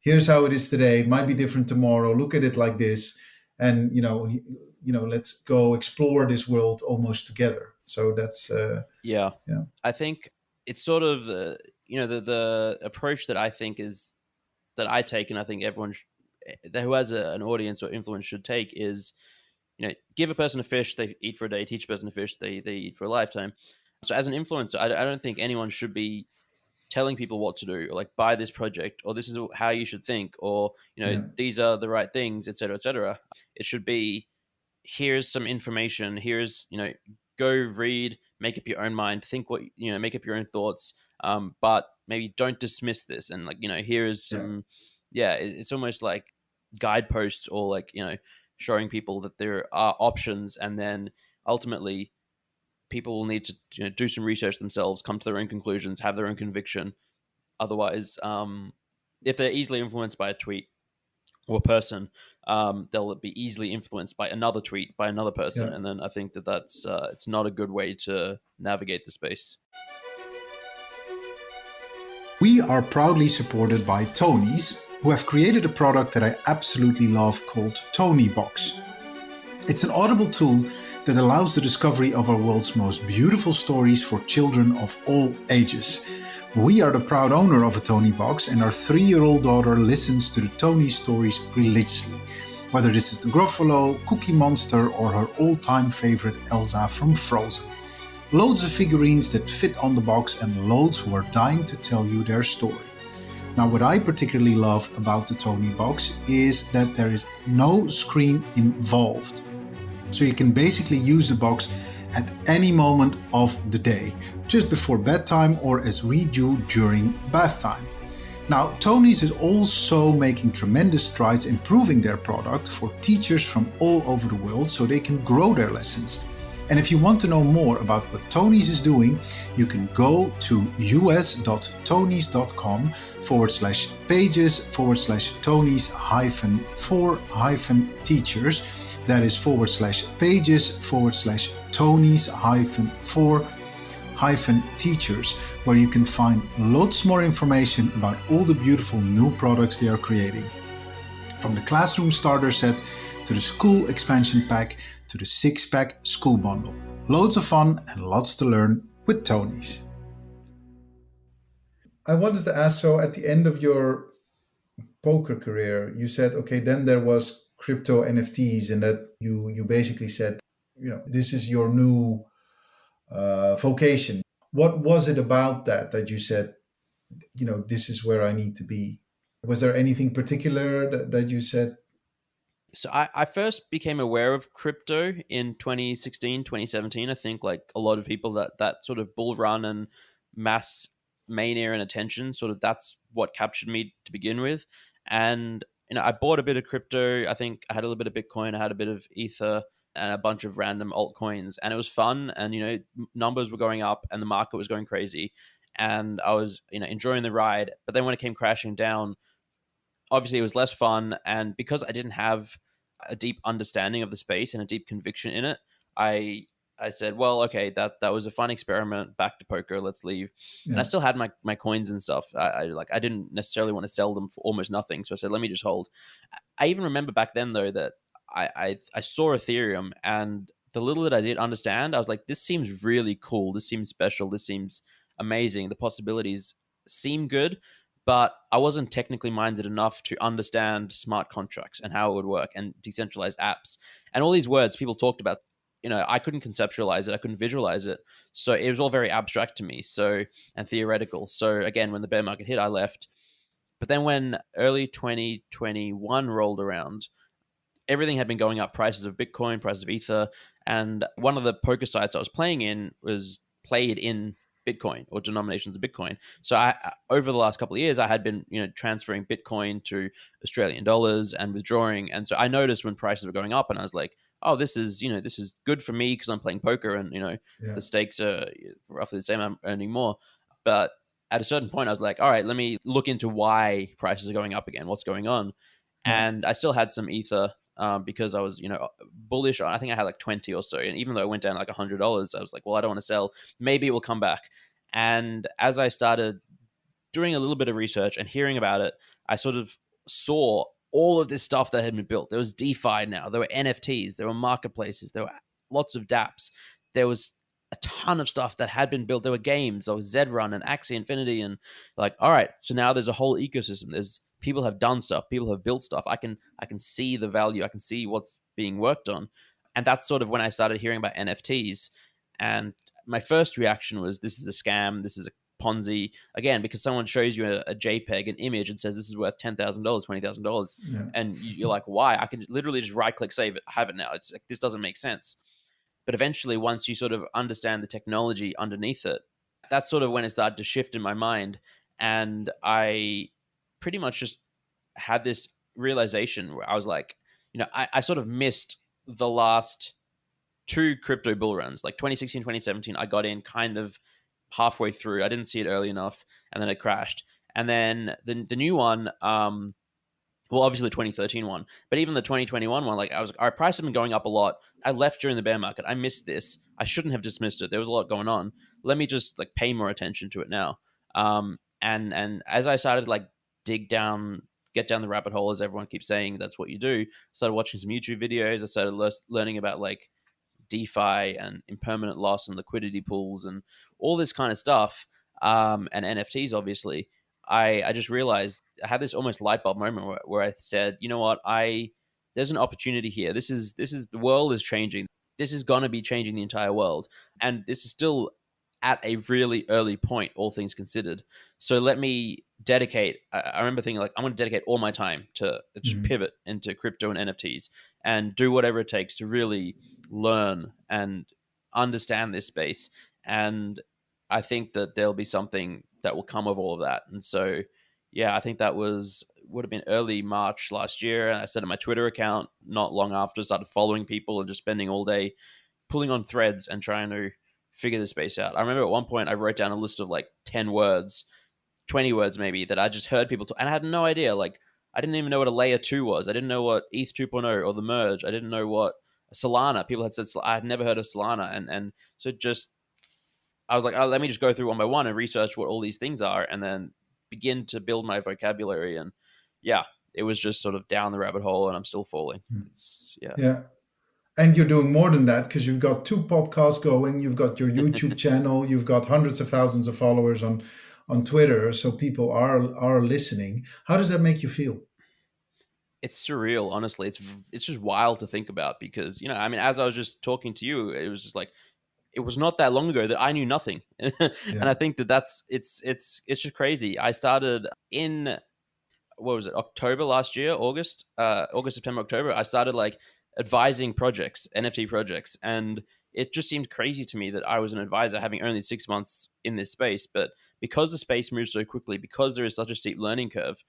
here's how it is today. It might be different tomorrow. Look at it like this, and let's go explore this world almost together. So that's yeah. Yeah. I think it's sort of the approach that I think is that I take, and I think everyone who has an audience or influence should take is, give a person a fish, they eat for a day. Teach a person a fish, they eat for a lifetime. So as an influencer, I don't think anyone should be telling people what to do, or like, buy this project, or this is how you should think, or these are the right things, etc., etc. It should be, here's some information, here's, go read make up your own mind, think what, make up your own thoughts, but maybe don't dismiss this. And like, here is some, it's almost like guideposts, or like, showing people that there are options, and then ultimately people will need to do some research themselves, come to their own conclusions, have their own conviction. Otherwise, if they're easily influenced by a tweet or a person, they'll be easily influenced by another tweet by another person, and then I think that's it's not a good way to navigate the space. We are proudly supported by Tony's, who have created a product that I absolutely love called Tonybox. It's an audible tool that allows the discovery of our world's most beautiful stories for children of all ages. We are the proud owner of a Tonybox, and our 3-year-old daughter listens to the Tony stories religiously, whether this is the Gruffalo, Cookie Monster, or her all-time favorite Elsa from Frozen. Loads of figurines that fit on the box, and loads who are dying to tell you their story. Now, what I particularly love about the Tonybox is that there is no screen involved. So you can basically use the box at any moment of the day, just before bedtime or as we do during bath time. Now, Tony's is also making tremendous strides improving their product for teachers from all over the world so they can grow their lessons. And if you want to know more about what Tony's is doing, you can go to us.tonys.com/pages/Tonys-for-teachers. That is /pages/Tonys-for-teachers, where you can find lots more information about all the beautiful new products they are creating. From the classroom starter set to the school expansion pack to the 6-pack school bundle. Loads of fun and lots to learn with Tony's. I wanted to ask, so at the end of your poker career, you said, okay, then there was crypto NFTs, and that you basically said, this is your new vocation. What was it about that you said, this is where I need to be? Was there anything particular that you said? So I first became aware of crypto in 2016, 2017. I think like a lot of people, that sort of bull run and mass mania and attention, sort of that's what captured me to begin with. And, I bought a bit of crypto. I think I had a little bit of Bitcoin. I had a bit of Ether and a bunch of random altcoins, and it was fun. And, numbers were going up and the market was going crazy. And I was, enjoying the ride. But then when it came crashing down, obviously it was less fun. And because I didn't have a deep understanding of the space and a deep conviction in it, I said, well, okay, that was a fun experiment. Back to poker, let's leave. Yeah. And I still had my coins and stuff. I didn't necessarily want to sell them for almost nothing. So I said, let me just hold. I even remember back then though that I saw Ethereum, and the little that I did understand, I was like, this seems really cool. This seems special. This seems amazing. The possibilities seem good. But I wasn't technically minded enough to understand smart contracts and how it would work, and decentralized apps and all these words people talked about. I couldn't conceptualize it. I couldn't visualize it. So it was all very abstract to me. And theoretical. So again, when the bear market hit, I left. But then when early 2021 rolled around, everything had been going up. Prices of Bitcoin, prices of Ether. And one of the poker sites I was playing in was played in Bitcoin, or denominations of Bitcoin. So I over the last couple of years, I had been, transferring Bitcoin to Australian dollars and withdrawing. And so I noticed when prices were going up, and I was like, oh, this is good for me because I'm playing poker, and, the stakes are roughly the same. I'm earning more. But at a certain point, I was like, all right, let me look into why prices are going up again. What's going on? Yeah. And I still had some Ether, because I was, bullish on, I think I had like 20 or so. And even though it went down like $100, I was like, well, I don't want to sell. Maybe it will come back. And as I started doing a little bit of research and hearing about it, I sort of saw all of this stuff that had been built. There was DeFi now. There were NFTs. There were marketplaces. There were lots of dApps. There was a ton of stuff that had been built. There were games. There was Zrun and Axie Infinity. And like, all right, so now there's a whole ecosystem. People have done stuff. People have built stuff. I can see the value. I can see what's being worked on. And that's sort of when I started hearing about NFTs. And my first reaction was, this is a scam. This is a Ponzi. Again, because someone shows you a JPEG, an image, and says this is worth $10,000, $20,000. Yeah. And you're like, why? I can literally just right click, save it, have it now. It's like, this doesn't make sense. But eventually, once you sort of understand the technology underneath it, that's sort of when it started to shift in my mind. And I pretty much just had this realization where I was like, I sort of missed the last two crypto bull runs, like 2016, 2017. I got in kind of halfway through. I didn't see it early enough, and then it crashed. And then the new one, well, obviously the 2013 one, but even the 2021 one, like our price has been going up a lot. I left during the bear market. I missed this. I shouldn't have dismissed it. There was a lot going on. Let me just like pay more attention to it now. And as I started to like get down the rabbit hole, as everyone keeps saying, that's what you do. Started watching some YouTube videos. I started learning about like DeFi and impermanent loss and liquidity pools and all this kind of stuff, and NFTs, obviously. I just realized I had this almost light bulb moment where I said, you know what, there's an opportunity here. This is the world is changing. This is going to be changing the entire world, and this is still at a really early point, all things considered. So let me dedicate. I remember thinking like, I'm going to dedicate all my time to just pivot into crypto and NFTs and do whatever it takes to really learn and understand this space. And I think that there'll be something that will come of all of that. And so, yeah, I think that would have been early March last year. I set up my Twitter account not long after, started following people and just spending all day pulling on threads and trying to figure the space out. I remember at one point I wrote down a list of like 10 words, 20 words maybe, that I just heard people talk, and I had no idea. Like, I didn't even know what a layer 2 was. I didn't know what ETH 2.0 or the merge. I didn't know what Solana. People had said I had never heard of Solana, and so just I was like, oh, let me just go through one by one and research what all these things are, and then begin to build my vocabulary. And yeah, it was just sort of down the rabbit hole, and I'm still falling. Yeah. And you're doing more than that, because you've got 2 podcasts going, you've got your YouTube channel, you've got hundreds of thousands of followers on Twitter, so people are listening. How does that make you feel? It's surreal, honestly. It's just wild to think about, because I mean, as I was just talking to you, it was just like it was not that long ago that I knew nothing, and I think it's just crazy. I started in, what was it, October last year, August, September, October. I started like advising projects, NFT projects, and it just seemed crazy to me that I was an advisor having only 6 months in this space. But because the space moves so quickly, because there is such a steep learning curve,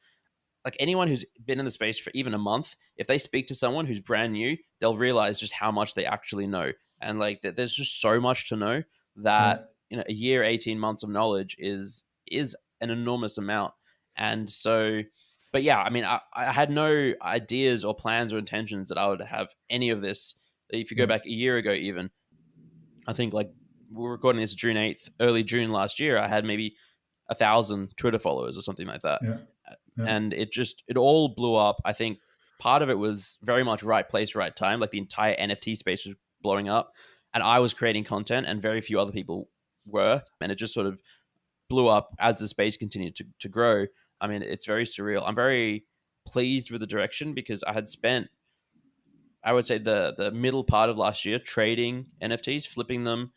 like anyone who's been in the space for even a month, if they speak to someone who's brand new, they'll realize just how much they actually know. And like there's just so much to know that a year, 18 months of knowledge is an enormous amount. And so, but yeah, I mean, I had no ideas or plans or intentions that I would have any of this. If you go back a year ago, even, I think like we're recording this June 8th, early June last year, I had maybe 1,000 Twitter followers or something like that. And it all blew up. I think part of it was very much right place, right time. Like the entire NFT space was blowing up, and I was creating content, and very few other people were. And it just sort of blew up as the space continued to grow. I mean, it's very surreal. I'm very pleased with the direction, because I had spent, I would say, the middle part of last year trading NFTs, flipping them,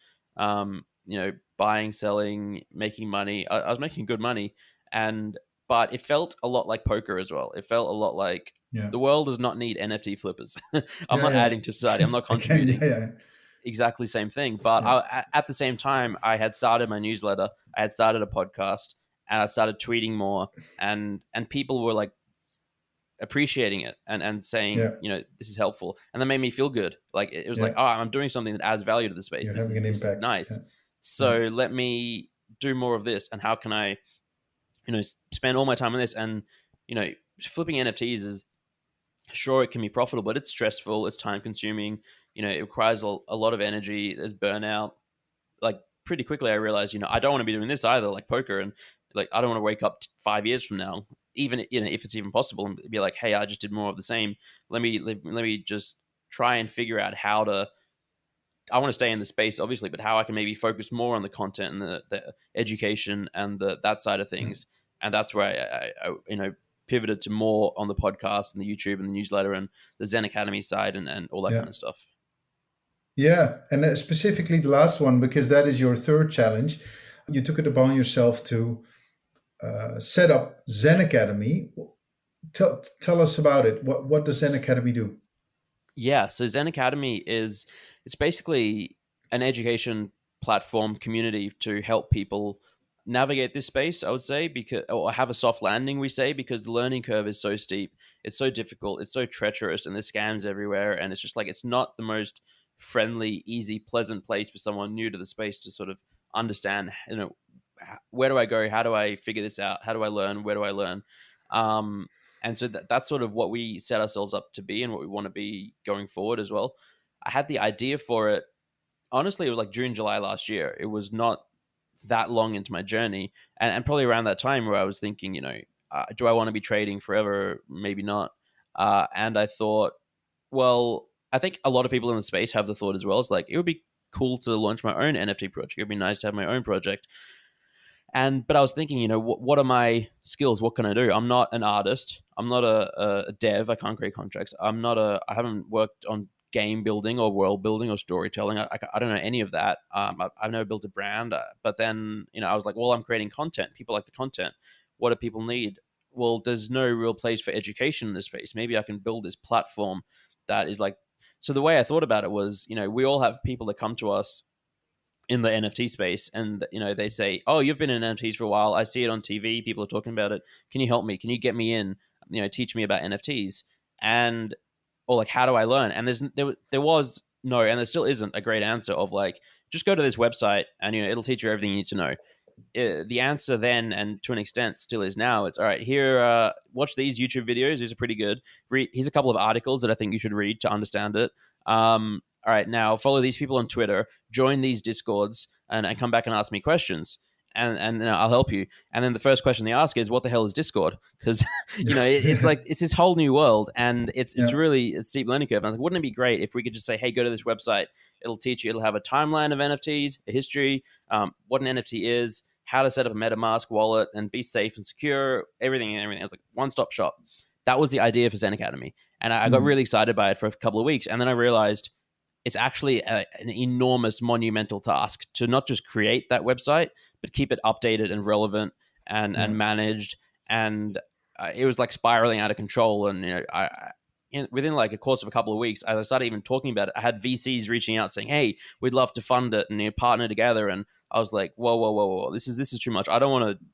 buying, selling, making money. I was making good money, but it felt a lot like poker as well. It felt a lot like the world does not need NFT flippers. I'm not adding to society. I'm not contributing. Exactly same thing. But at the same time, I had started my newsletter. I had started a podcast, and I started tweeting more, and people were like appreciating it and saying, this is helpful. And that made me feel good. Like it was like, oh, I'm doing something that adds value to the space. This is nice. So let me do more of this. And how can I, spend all my time on this? And, flipping NFTs is, sure, it can be profitable, but it's stressful. It's time consuming. It requires a lot of energy. There's burnout. Like pretty quickly, I realized, I don't want to be doing this either, like poker. And like, I don't want to wake up 5 years from now, even, if it's even possible, and be like, hey, I just did more of the same. Let me just try and figure out how to, I want to stay in the space, obviously, but how I can maybe focus more on the content and the education and that side of things. And that's where I pivoted to more on the podcast and the YouTube and the newsletter and the Zen Academy side and all that kind of stuff. Yeah, and specifically the last one, because that is your third challenge. You took it upon yourself to set up Zen Academy. Tell us about it. What does Zen Academy do? Yeah, so Zen Academy it's basically an education platform community to help people navigate this space, I would say, because or have a soft landing, we say, because the learning curve is so steep, it's so difficult, it's so treacherous, and there's scams everywhere, and it's just like it's not the most friendly, easy, pleasant place for someone new to the space to sort of understand, where do I go? How do I figure this out? How do I learn? Where do I learn? Um, and so that's sort of what we set ourselves up to be and what we want to be going forward as well. I had the idea for it. Honestly, it was like June, July last year. It was not that long into my journey. And probably around that time where I was thinking, do I want to be trading forever? Maybe not. And I thought, well, I think a lot of people in the space have the thought as well. It's like, it would be cool to launch my own NFT project. It'd be nice to have my own project. But I was thinking, what are my skills? What can I do? I'm not an artist. I'm not a dev. I can't create contracts. I haven't worked on game building or world building or storytelling. I don't know any of that. I've never built a brand. But then, I was like, well, I'm creating content. People like the content. What do people need? Well, there's no real place for education in this space. Maybe I can build this platform that is like. So the way I thought about it was, we all have people that come to us in the NFT space, and they say, "Oh, you've been in NFTs for a while. I see it on TV. People are talking about it. Can you help me? Can you get me in? Teach me about NFTs." And or like, how do I learn? And there was no, and there still isn't a great answer of like, just go to this website and it'll teach you everything you need to know. The answer then, and to an extent still is now, it's all right, here, watch these YouTube videos. These are pretty good. Here's a couple of articles that I think you should read to understand it. All right, now follow these people on Twitter, join these discords, and come back and ask me questions, and I'll help you. And then the first question they ask is, what the hell is Discord? Because it's like it's this whole new world, and it's really it's steep learning curve. And I was like, wouldn't it be great if we could just say, hey, go to this website, it'll teach you, it'll have a timeline of NFTs, a history, what an NFT is, how to set up a MetaMask wallet and be safe and secure, everything. It was like one-stop shop. That was the idea for Zen Academy, and I got really excited by it for a couple of weeks, and then I realized it's actually an enormous, monumental task to not just create that website, but keep it updated and relevant and managed. And it was like spiraling out of control. And within like a course of a couple of weeks, as I started even talking about it, I had VCs reaching out saying, "Hey, we'd love to fund it and partner together." And I was like, "Whoa! This is too much. I don't want to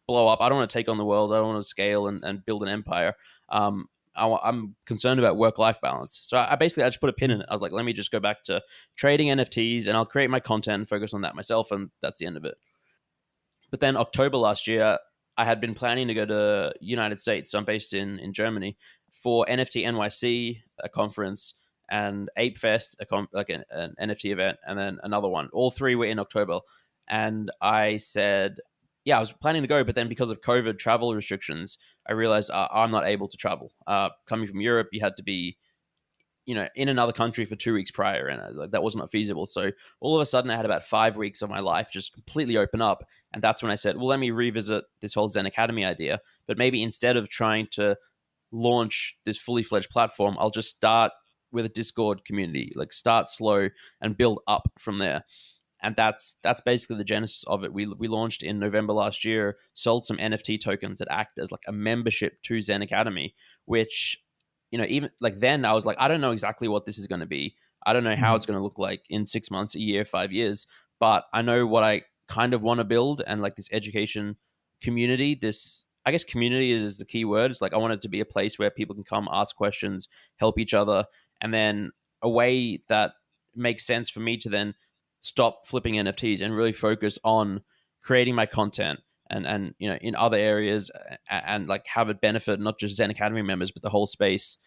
blow up. I don't want to take on the world. I don't want to scale and build an empire." I'm concerned about work-life balance. So I just put a pin in it. I was like, let me just go back to trading NFTs and I'll create my content and focus on that myself. And that's the end of it. But then October last year, I had been planning to go to United States. So I'm based in Germany for NFT NYC, a conference, and Ape Fest, an NFT event, and then another one. All three were in October. And I said, yeah, I was planning to go, but then because of COVID travel restrictions, I realized I'm not able to travel. Coming from Europe, you had to be, in another country for 2 weeks prior, and that was not feasible. So all of a sudden, I had about 5 weeks of my life just completely open up, and that's when I said, well, let me revisit this whole Zen Academy idea. But maybe instead of trying to launch this fully fledged platform, I'll just start with a Discord community, like start slow and build up from there. And that's basically the genesis of it. We launched in November last year, sold some NFT tokens that act as like a membership to Zen Academy, which, even like then I was like, I don't know exactly what this is going to be. I don't know how it's going to look like in 6 months, a year, 5 years, but I know what I kind of want to build, and like this education community, I guess community is the key word. It's like I want it to be a place where people can come ask questions, help each other, and then a way that makes sense for me to then stop flipping NFTs and really focus on creating my content and in other areas, and like have it benefit not just Zen Academy members but the whole space.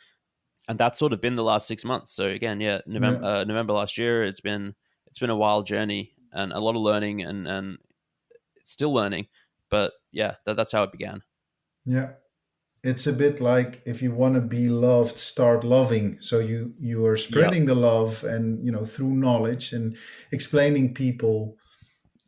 And that's sort of been the last 6 months. So again, November last year, it's been a wild journey and a lot of learning and still learning, but yeah, that's how it began. Yeah. It's a bit like, if you want to be loved, start loving. So you are spreading the love, and through knowledge and explaining people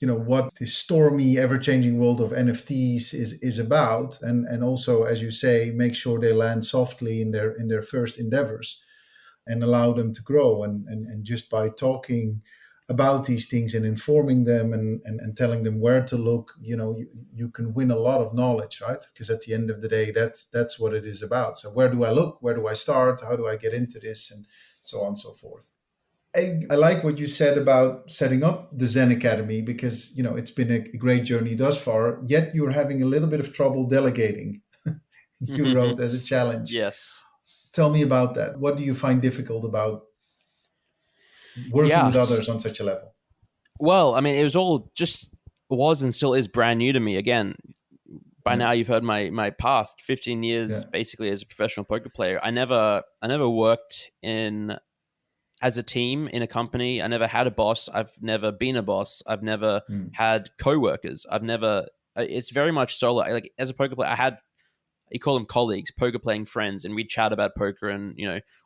what the stormy, ever-changing world of NFTs is about, and also, as you say, make sure they land softly in their first endeavors and allow them to grow. And just by talking about these things and informing them and telling them where to look, you can win a lot of knowledge, right? Because at the end of the day, that's what it is about. So where do I look? Where do I start? How do I get into this? And so on and so forth. I like what you said about setting up the Zen Academy, because it's been a great journey thus far, yet you're having a little bit of trouble delegating. You wrote as a challenge. Yes. Tell me about that. What do you find difficult about working with others on such a level? Well, I mean, it was and still is brand new to me. Again, by now you've heard my past 15 years basically as a professional poker player. I never worked as a team in a company. I never had a boss. I've never been a boss. I've never had co-workers. It's very much solo. Like as a poker player, you call them colleagues, poker playing friends, and we'd chat about poker and,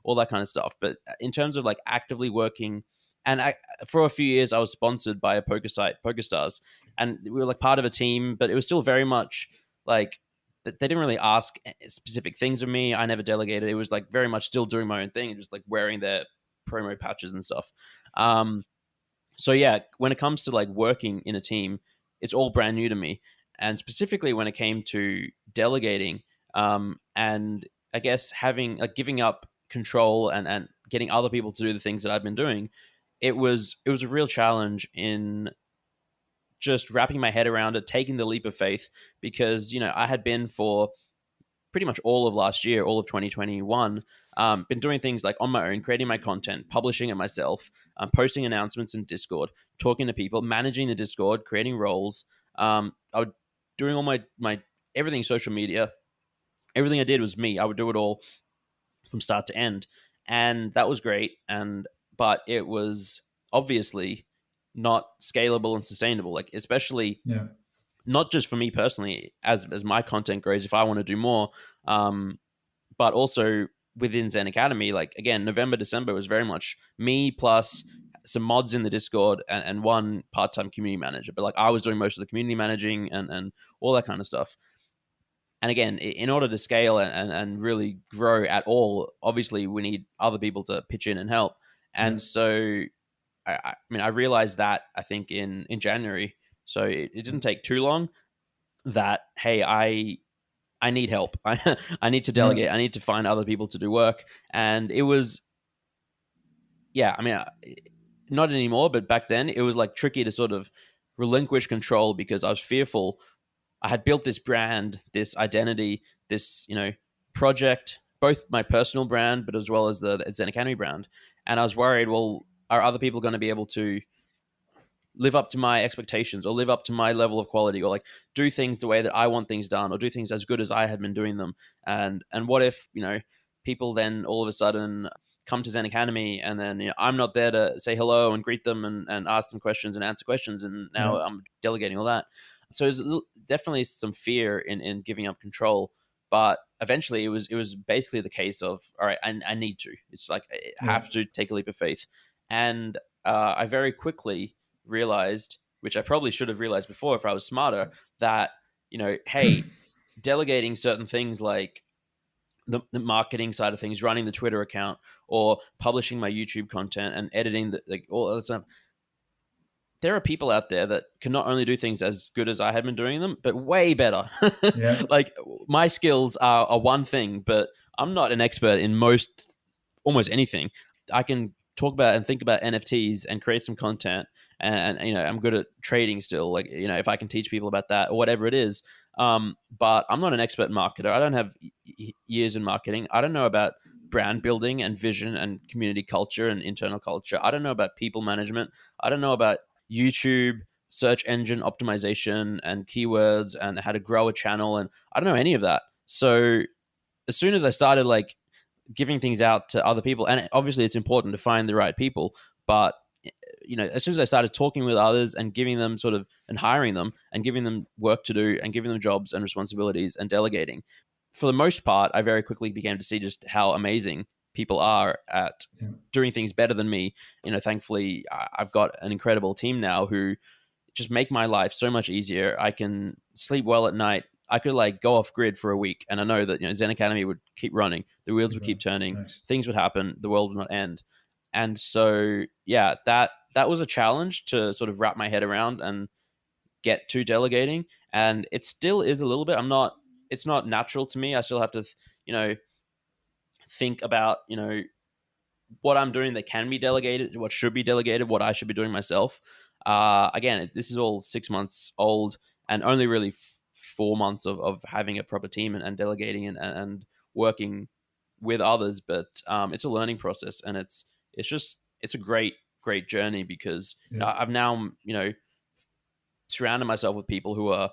all that kind of stuff. But in terms of like actively working, and for a few years I was sponsored by a poker site, PokerStars, and we were like part of a team, but it was still very much like they didn't really ask specific things of me. I never delegated. It was like very much still doing my own thing and just like wearing their promo patches and stuff. So yeah, when it comes to like working in a team, it's all brand new to me. And specifically when it came to delegating, and I guess giving up control and getting other people to do the things that I've been doing, it was a real challenge in just wrapping my head around it, taking the leap of faith, because I had been for pretty much all of last year, all of 2021, been doing things like on my own, creating my content, publishing it myself, posting announcements in Discord, talking to people, managing the Discord, creating roles. I would doing all my everything social media. Everything I did was me. I would do it all from start to end, and that was great. But it was obviously not scalable and sustainable. Like especially not just for me personally, as my content grows, if I want to do more, but also within Zen Academy. Like again, November, December was very much me plus some mods in the Discord and one part-time community manager. But like I was doing most of the community managing and all that kind of stuff. And again, in order to scale and really grow at all, obviously we need other people to pitch in and help. And so, I mean, I realized that I think in January. So it didn't take too long that, hey, I need help. I need to delegate. I need to find other people to do work. And it was, I mean, not anymore, but back then it was like tricky to sort of relinquish control because I was fearful. I had built this brand, this identity, this, project, both my personal brand, but as well as the Zen Academy brand. And I was worried, well, are other people going to be able to live up to my expectations or live up to my level of quality or like do things the way that I want things done or do things as good as I had been doing them? And what if, people then all of a sudden come to Zen Academy and then, I'm not there to say hello and greet them and ask them questions and answer questions. And now I'm delegating all that. So there's definitely some fear in giving up control, but eventually it was basically the case of, all right, I need to. It's like I have to take a leap of faith, and I very quickly realized, which I probably should have realized before if I was smarter, that hey, delegating certain things like the marketing side of things, running the Twitter account, or publishing my YouTube content and editing all that stuff. There are people out there that can not only do things as good as I had been doing them, but way better. Like my skills are one thing, but I'm not an expert in almost anything. I can talk about and think about NFTs and create some content, and I'm good at trading still. Like if I can teach people about that or whatever it is, but I'm not an expert marketer. I don't have years in marketing. I don't know about brand building and vision and community culture and internal culture. I don't know about people management. I don't know about YouTube, search engine optimization and keywords and how to grow a channel. And I don't know any of that. So as soon as I started like giving things out to other people, and obviously it's important to find the right people, but as soon as I started talking with others and giving them and hiring them and giving them work to do and giving them jobs and responsibilities and delegating, for the most part, I very quickly began to see just how amazing people are at doing things better than me. Thankfully, I've got an incredible team now who just make my life so much easier. I can sleep well at night. I could like go off grid for a week, and I know that Zen Academy would keep running, the wheels would keep turning, things would happen, the world would not end. And so, that that was a challenge to sort of wrap my head around and get to delegating. And it still is a little bit. It's not natural to me. I still have to, think about, what I'm doing that can be delegated, what should be delegated, what I should be doing myself. Again, this is all 6 months old and only really 4 months of having a proper team and delegating and working with others. But it's a learning process, and it's a great journey because I've now surrounded myself with people who are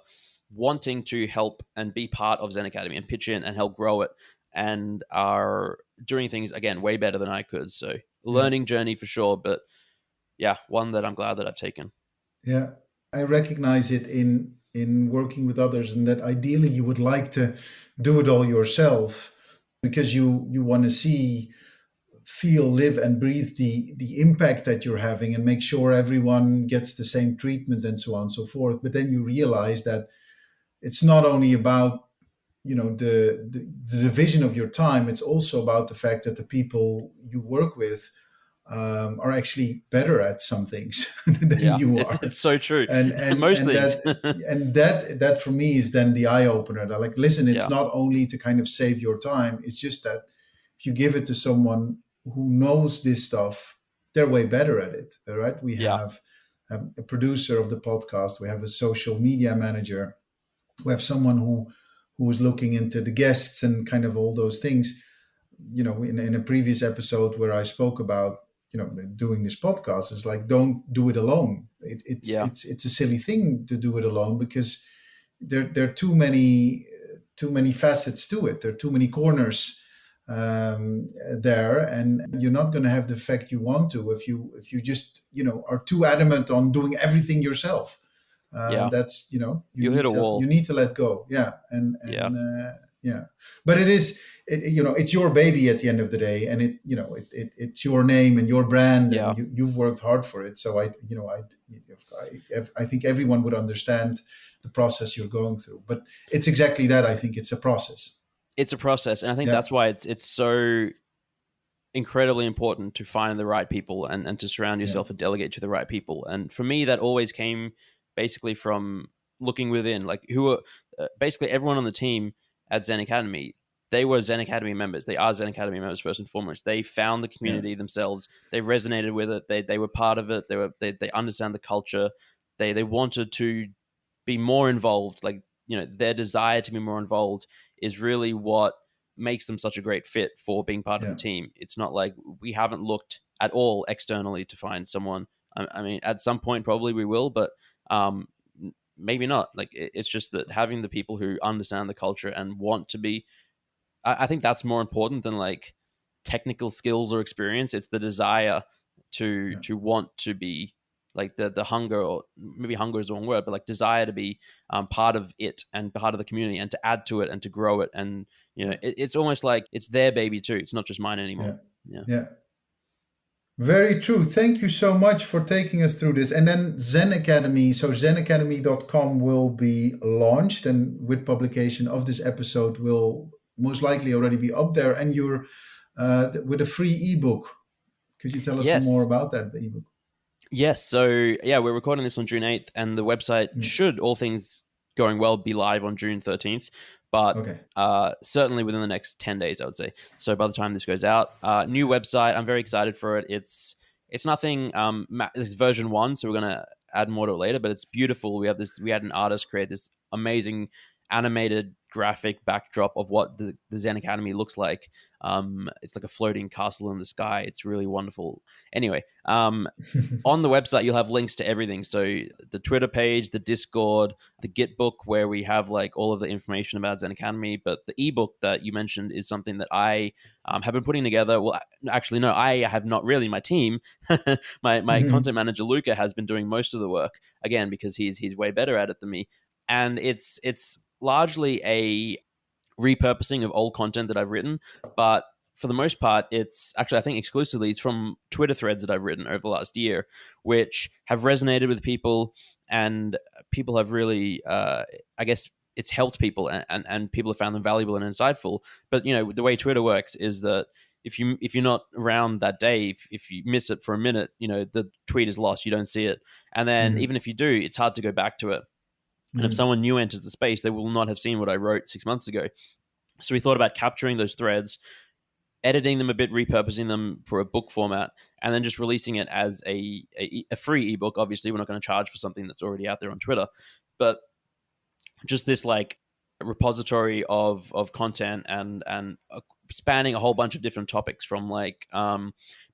wanting to help and be part of Zen Academy and pitch in and help grow it, and are doing things again way better than I could. So learning journey for sure, but yeah, one that I'm glad that I've taken. Yeah, I recognize it in working with others, and that ideally you would like to do it all yourself because you want to see, feel, live, and breathe the impact that you're having, and make sure everyone gets the same treatment and so on and so forth. But then you realize that it's not only about the division of your time. It's also about the fact that the people you work with are actually better at some things than you are. It's so true. And most and things. that for me is then the eye opener. That, like, listen, it's not only to kind of save your time. It's just that if you give it to someone who knows this stuff, they're way better at it. All right. We have a producer of the podcast. We have a social media manager. We have someone who is looking into the guests and kind of all those things. In a previous episode where I spoke about doing this podcast, is like, don't do it alone. It's a silly thing to do it alone, because there are too many facets to it. There are too many corners there, and you're not going to have the effect you want to if you just are too adamant on doing everything yourself. That's you hit a wall. You need to let go. But it's your baby at the end of the day, and it's your name and your brand, and you've worked hard for it. So I think everyone would understand the process you're going through. But it's exactly that. I think it's a process. It's a process, and I think that's why it's so incredibly important to find the right people and to surround yourself and delegate to the right people. And for me, that always came basically from looking within, like who are basically everyone on the team at Zen Academy. They were Zen Academy members. They are Zen Academy members first and foremost. They found the community themselves. They resonated with it. They were part of it. They understand the culture. They wanted to be more involved. Like, their desire to be more involved is really what makes them such a great fit for being part of the team. It's not like we haven't looked at all externally to find someone. I mean, at some point probably we will, but maybe not. Like, it's just that having the people who understand the culture and want to be, I think that's more important than like technical skills or experience. It's the desire to want to be, like the hunger, or maybe hunger is the wrong word, but like desire to be part of it and part of the community and to add to it and to grow it. And it's almost like it's their baby too. It's not just mine anymore. Yeah. Very true. Thank you so much for taking us through this. And then Zen Academy. So zenacademy.com will be launched, and with publication of this episode will most likely already be up there. And you're with a free ebook. Could you tell us some more about that ebook? Yes. So we're recording this on June 8th, and the website should, all things going well, be live on June 13th. But certainly within the next 10 days, I would say. So by the time this goes out, new website, I'm very excited for it. It's nothing, this is version 1, so we're going to add more to it later, but it's beautiful. We had an artist create this amazing animated graphic backdrop of what the Zen Academy looks like. It's like a floating castle in the sky. It's really wonderful. Anyway, on the website, you'll have links to everything. So the Twitter page, the Discord, the Git book, where we have like all of the information about Zen Academy. But the ebook that you mentioned is something that I have been putting together. Well, actually, no, I have not really. My team, my content manager, Luca, has been doing most of the work, again, because he's way better at it than me. And it's largely a repurposing of old content that I've written, but for the most part, it's actually, I think exclusively, it's from Twitter threads that I've written over the last year, which have resonated with people, and people have really, I guess it's helped people, and people have found them valuable and insightful. But, the way Twitter works is that if you're not around that day, if you miss it for a minute, the tweet is lost. You don't see it, and then even if you do, it's hard to go back to it. And if someone new enters the space, they will not have seen what I wrote 6 months ago. So we thought about capturing those threads, editing them a bit, repurposing them for a book format, and then just releasing it as a free ebook. Obviously, we're not going to charge for something that's already out there on Twitter, but just this like repository of content and spanning a whole bunch of different topics, from like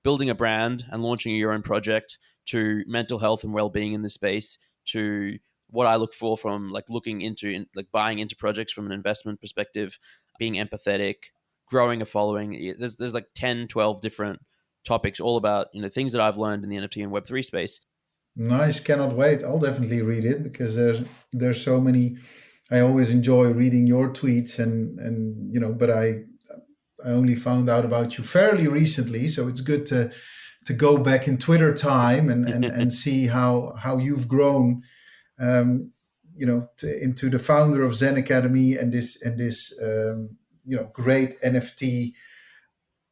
building a brand and launching your own project, to mental health and well-being in this space, to what I look for from like looking into like buying into projects from an investment perspective, being empathetic, growing a following. There's like 10, 12 different topics, all about things that I've learned in the NFT and Web3 space. Nice, cannot wait. I'll definitely read it, because there's so many. I always enjoy reading your tweets, and but I only found out about you fairly recently, so it's good to go back in Twitter time and see how you've grown, into the founder of Zen Academy and this great NFT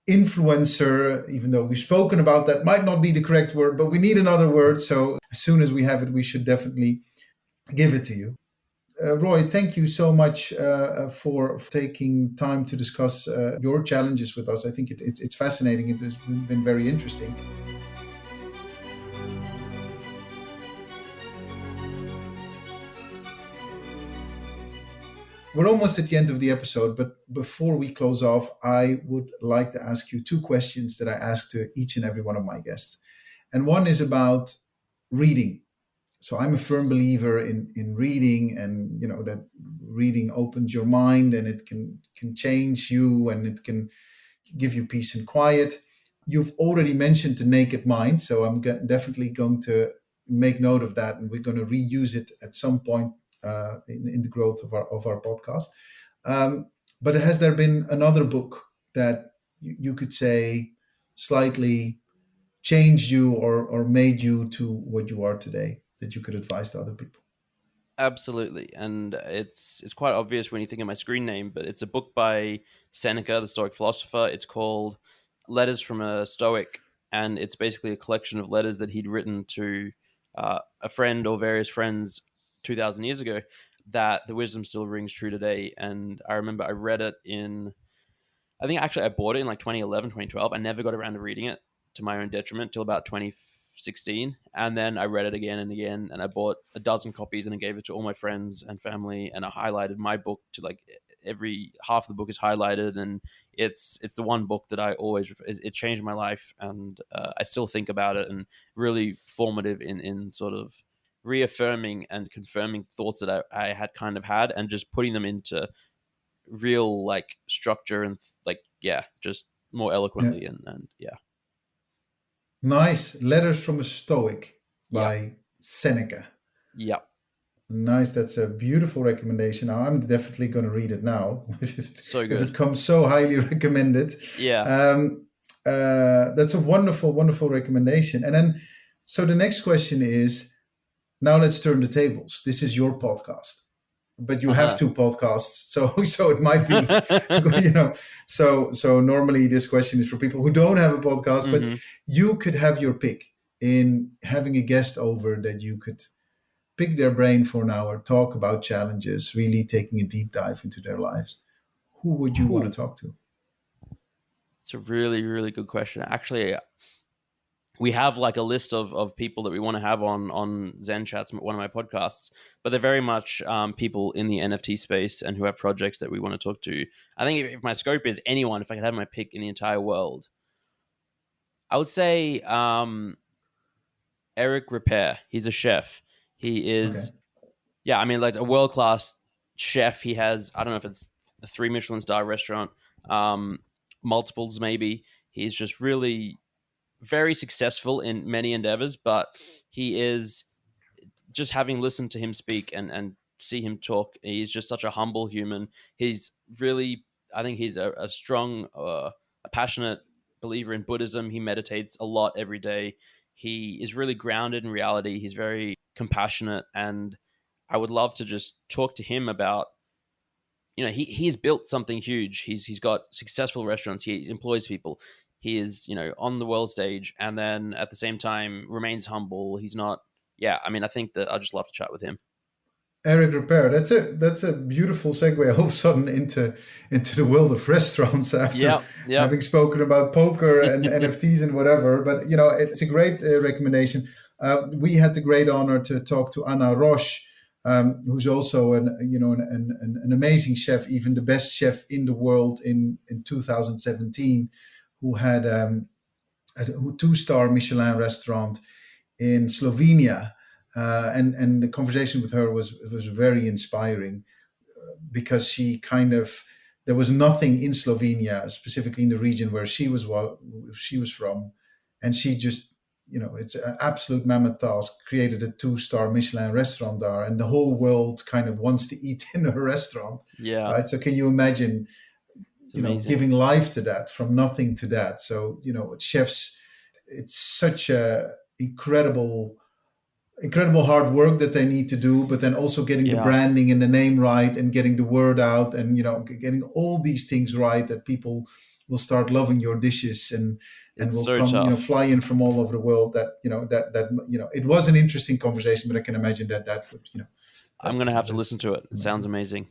influencer. Even though we've spoken about that, might not be the correct word, but we need another word. So as soon as we have it, we should definitely give it to you. Roy, thank you so much for taking time to discuss your challenges with us. I think it's fascinating. It has been very interesting. We're almost at the end of the episode, but before we close off, I would like to ask you two questions that I ask to each and every one of my guests. And one is about reading. So I'm a firm believer in reading, and that reading opens your mind, and it can change you, and it can give you peace and quiet. You've already mentioned the naked mind, so I'm definitely going to make note of that, and we're going to reuse it at some point in the growth of our podcast. But has there been another book that you could say slightly changed you or made you to what you are today, that you could advise to other people? Absolutely, and it's quite obvious when you think of my screen name, but it's a book by Zeneca, the Stoic philosopher. It's called Letters from a Stoic, and it's basically a collection of letters that he'd written to a friend or various friends 2,000 years ago, that the wisdom still rings true today. And I remember I read it I think actually I bought it in like 2011, 2012. I never got around to reading it, to my own detriment, till about 2016. And then I read it again and again, and I bought a dozen copies and I gave it to all my friends and family. And I highlighted my book to like every half of the book is highlighted. And it's the one book that I always, it changed my life. And I still think about it, and really formative in sort of reaffirming and confirming thoughts that I had kind of had, and just putting them into real like structure and just more eloquently. Yeah. And Nice. Letters from a Stoic by Zeneca. Yeah. Nice. That's a beautiful recommendation. Now, I'm definitely going to read it now. So good. If it comes so highly recommended. Yeah. That's a wonderful, wonderful recommendation. And then, so the next question is, now let's turn the tables. This is your podcast, but you have two podcasts. So it might be, so normally this question is for people who don't have a podcast, but you could have your pick in having a guest over that you could pick their brain for an hour, talk about challenges, really taking a deep dive into their lives. Who would you want to talk to? It's a really, really good question. Actually, we have like a list of people that we want to have on Zen Chats, one of my podcasts, but they're very much people in the NFT space and who have projects that we want to talk to. I think if my scope is anyone, if I could have my pick in the entire world, I would say Eric Repair. He's a chef. He is, I mean, like a world-class chef. He has, I don't know if it's a 3 Michelin star restaurant, multiples maybe. He's just really very successful in many endeavors, but he is, just having listened to him speak and see him talk, he's just such a humble human. He's really, I think he's a strong, a passionate believer in Buddhism. He meditates a lot every day. He is really grounded in reality. He's very compassionate, and I would love to just talk to him about he's built something huge. He's got successful restaurants. He employs people. He is, on the world stage, and then at the same time remains humble. He's not. Yeah, I mean, I think that I'd just love to chat with him. Eric Ripert, that's a beautiful segue all of a sudden into the world of restaurants after having spoken about poker and NFTs and whatever. But it's a great recommendation. We had the great honor to talk to Anna Roche, who's also an amazing chef, even the best chef in the world in 2017, who had a 2-star Michelin restaurant in Slovenia. And the conversation with her was very inspiring, because she there was nothing in Slovenia, specifically in the region where she was from, and she just, it's an absolute mammoth task, created a 2-star Michelin restaurant there, and the whole world kind of wants to eat in her restaurant. Yeah. Right. So can you imagine, giving life to that, from nothing to that? So, chefs, it's such a incredible hard work that they need to do, but then also getting the branding and the name right, and getting the word out, and getting all these things right, that people will start loving your dishes and will so come tough. fly in from all over the world. That it was an interesting conversation, but I can imagine that would I'm going to have to listen to it. It sounds amazing.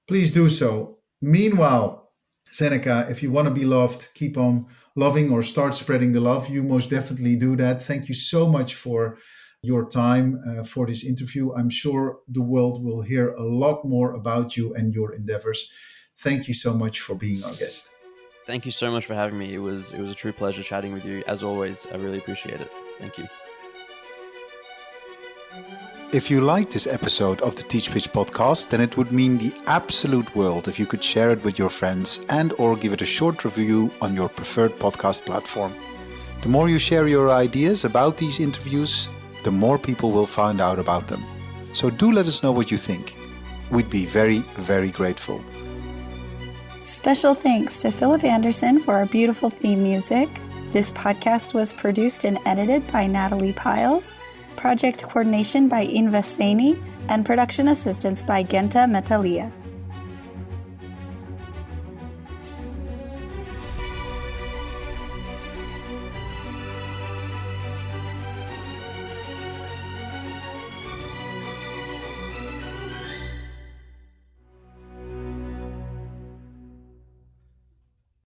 Please do so. Meanwhile, Zeneca, if you want to be loved, keep on loving, or start spreading the love. You most definitely do that. Thank you so much for your time for this interview. I'm sure the world will hear a lot more about you and your endeavors. Thank you so much for being our guest. Thank you so much for having me. It was a true pleasure chatting with you. As always, I really appreciate it. Thank you. If you liked this episode of the Teach Pitch podcast, then it would mean the absolute world if you could share it with your friends and or give it a short review on your preferred podcast platform. The more you share your ideas about these interviews, the more people will find out about them. So do let us know what you think. We'd be very, very grateful. Special thanks to Philip Anderson for our beautiful theme music. This podcast was produced and edited by Natalie Piles, project coordination by Inva Saini, and production assistance by Genta Metalia.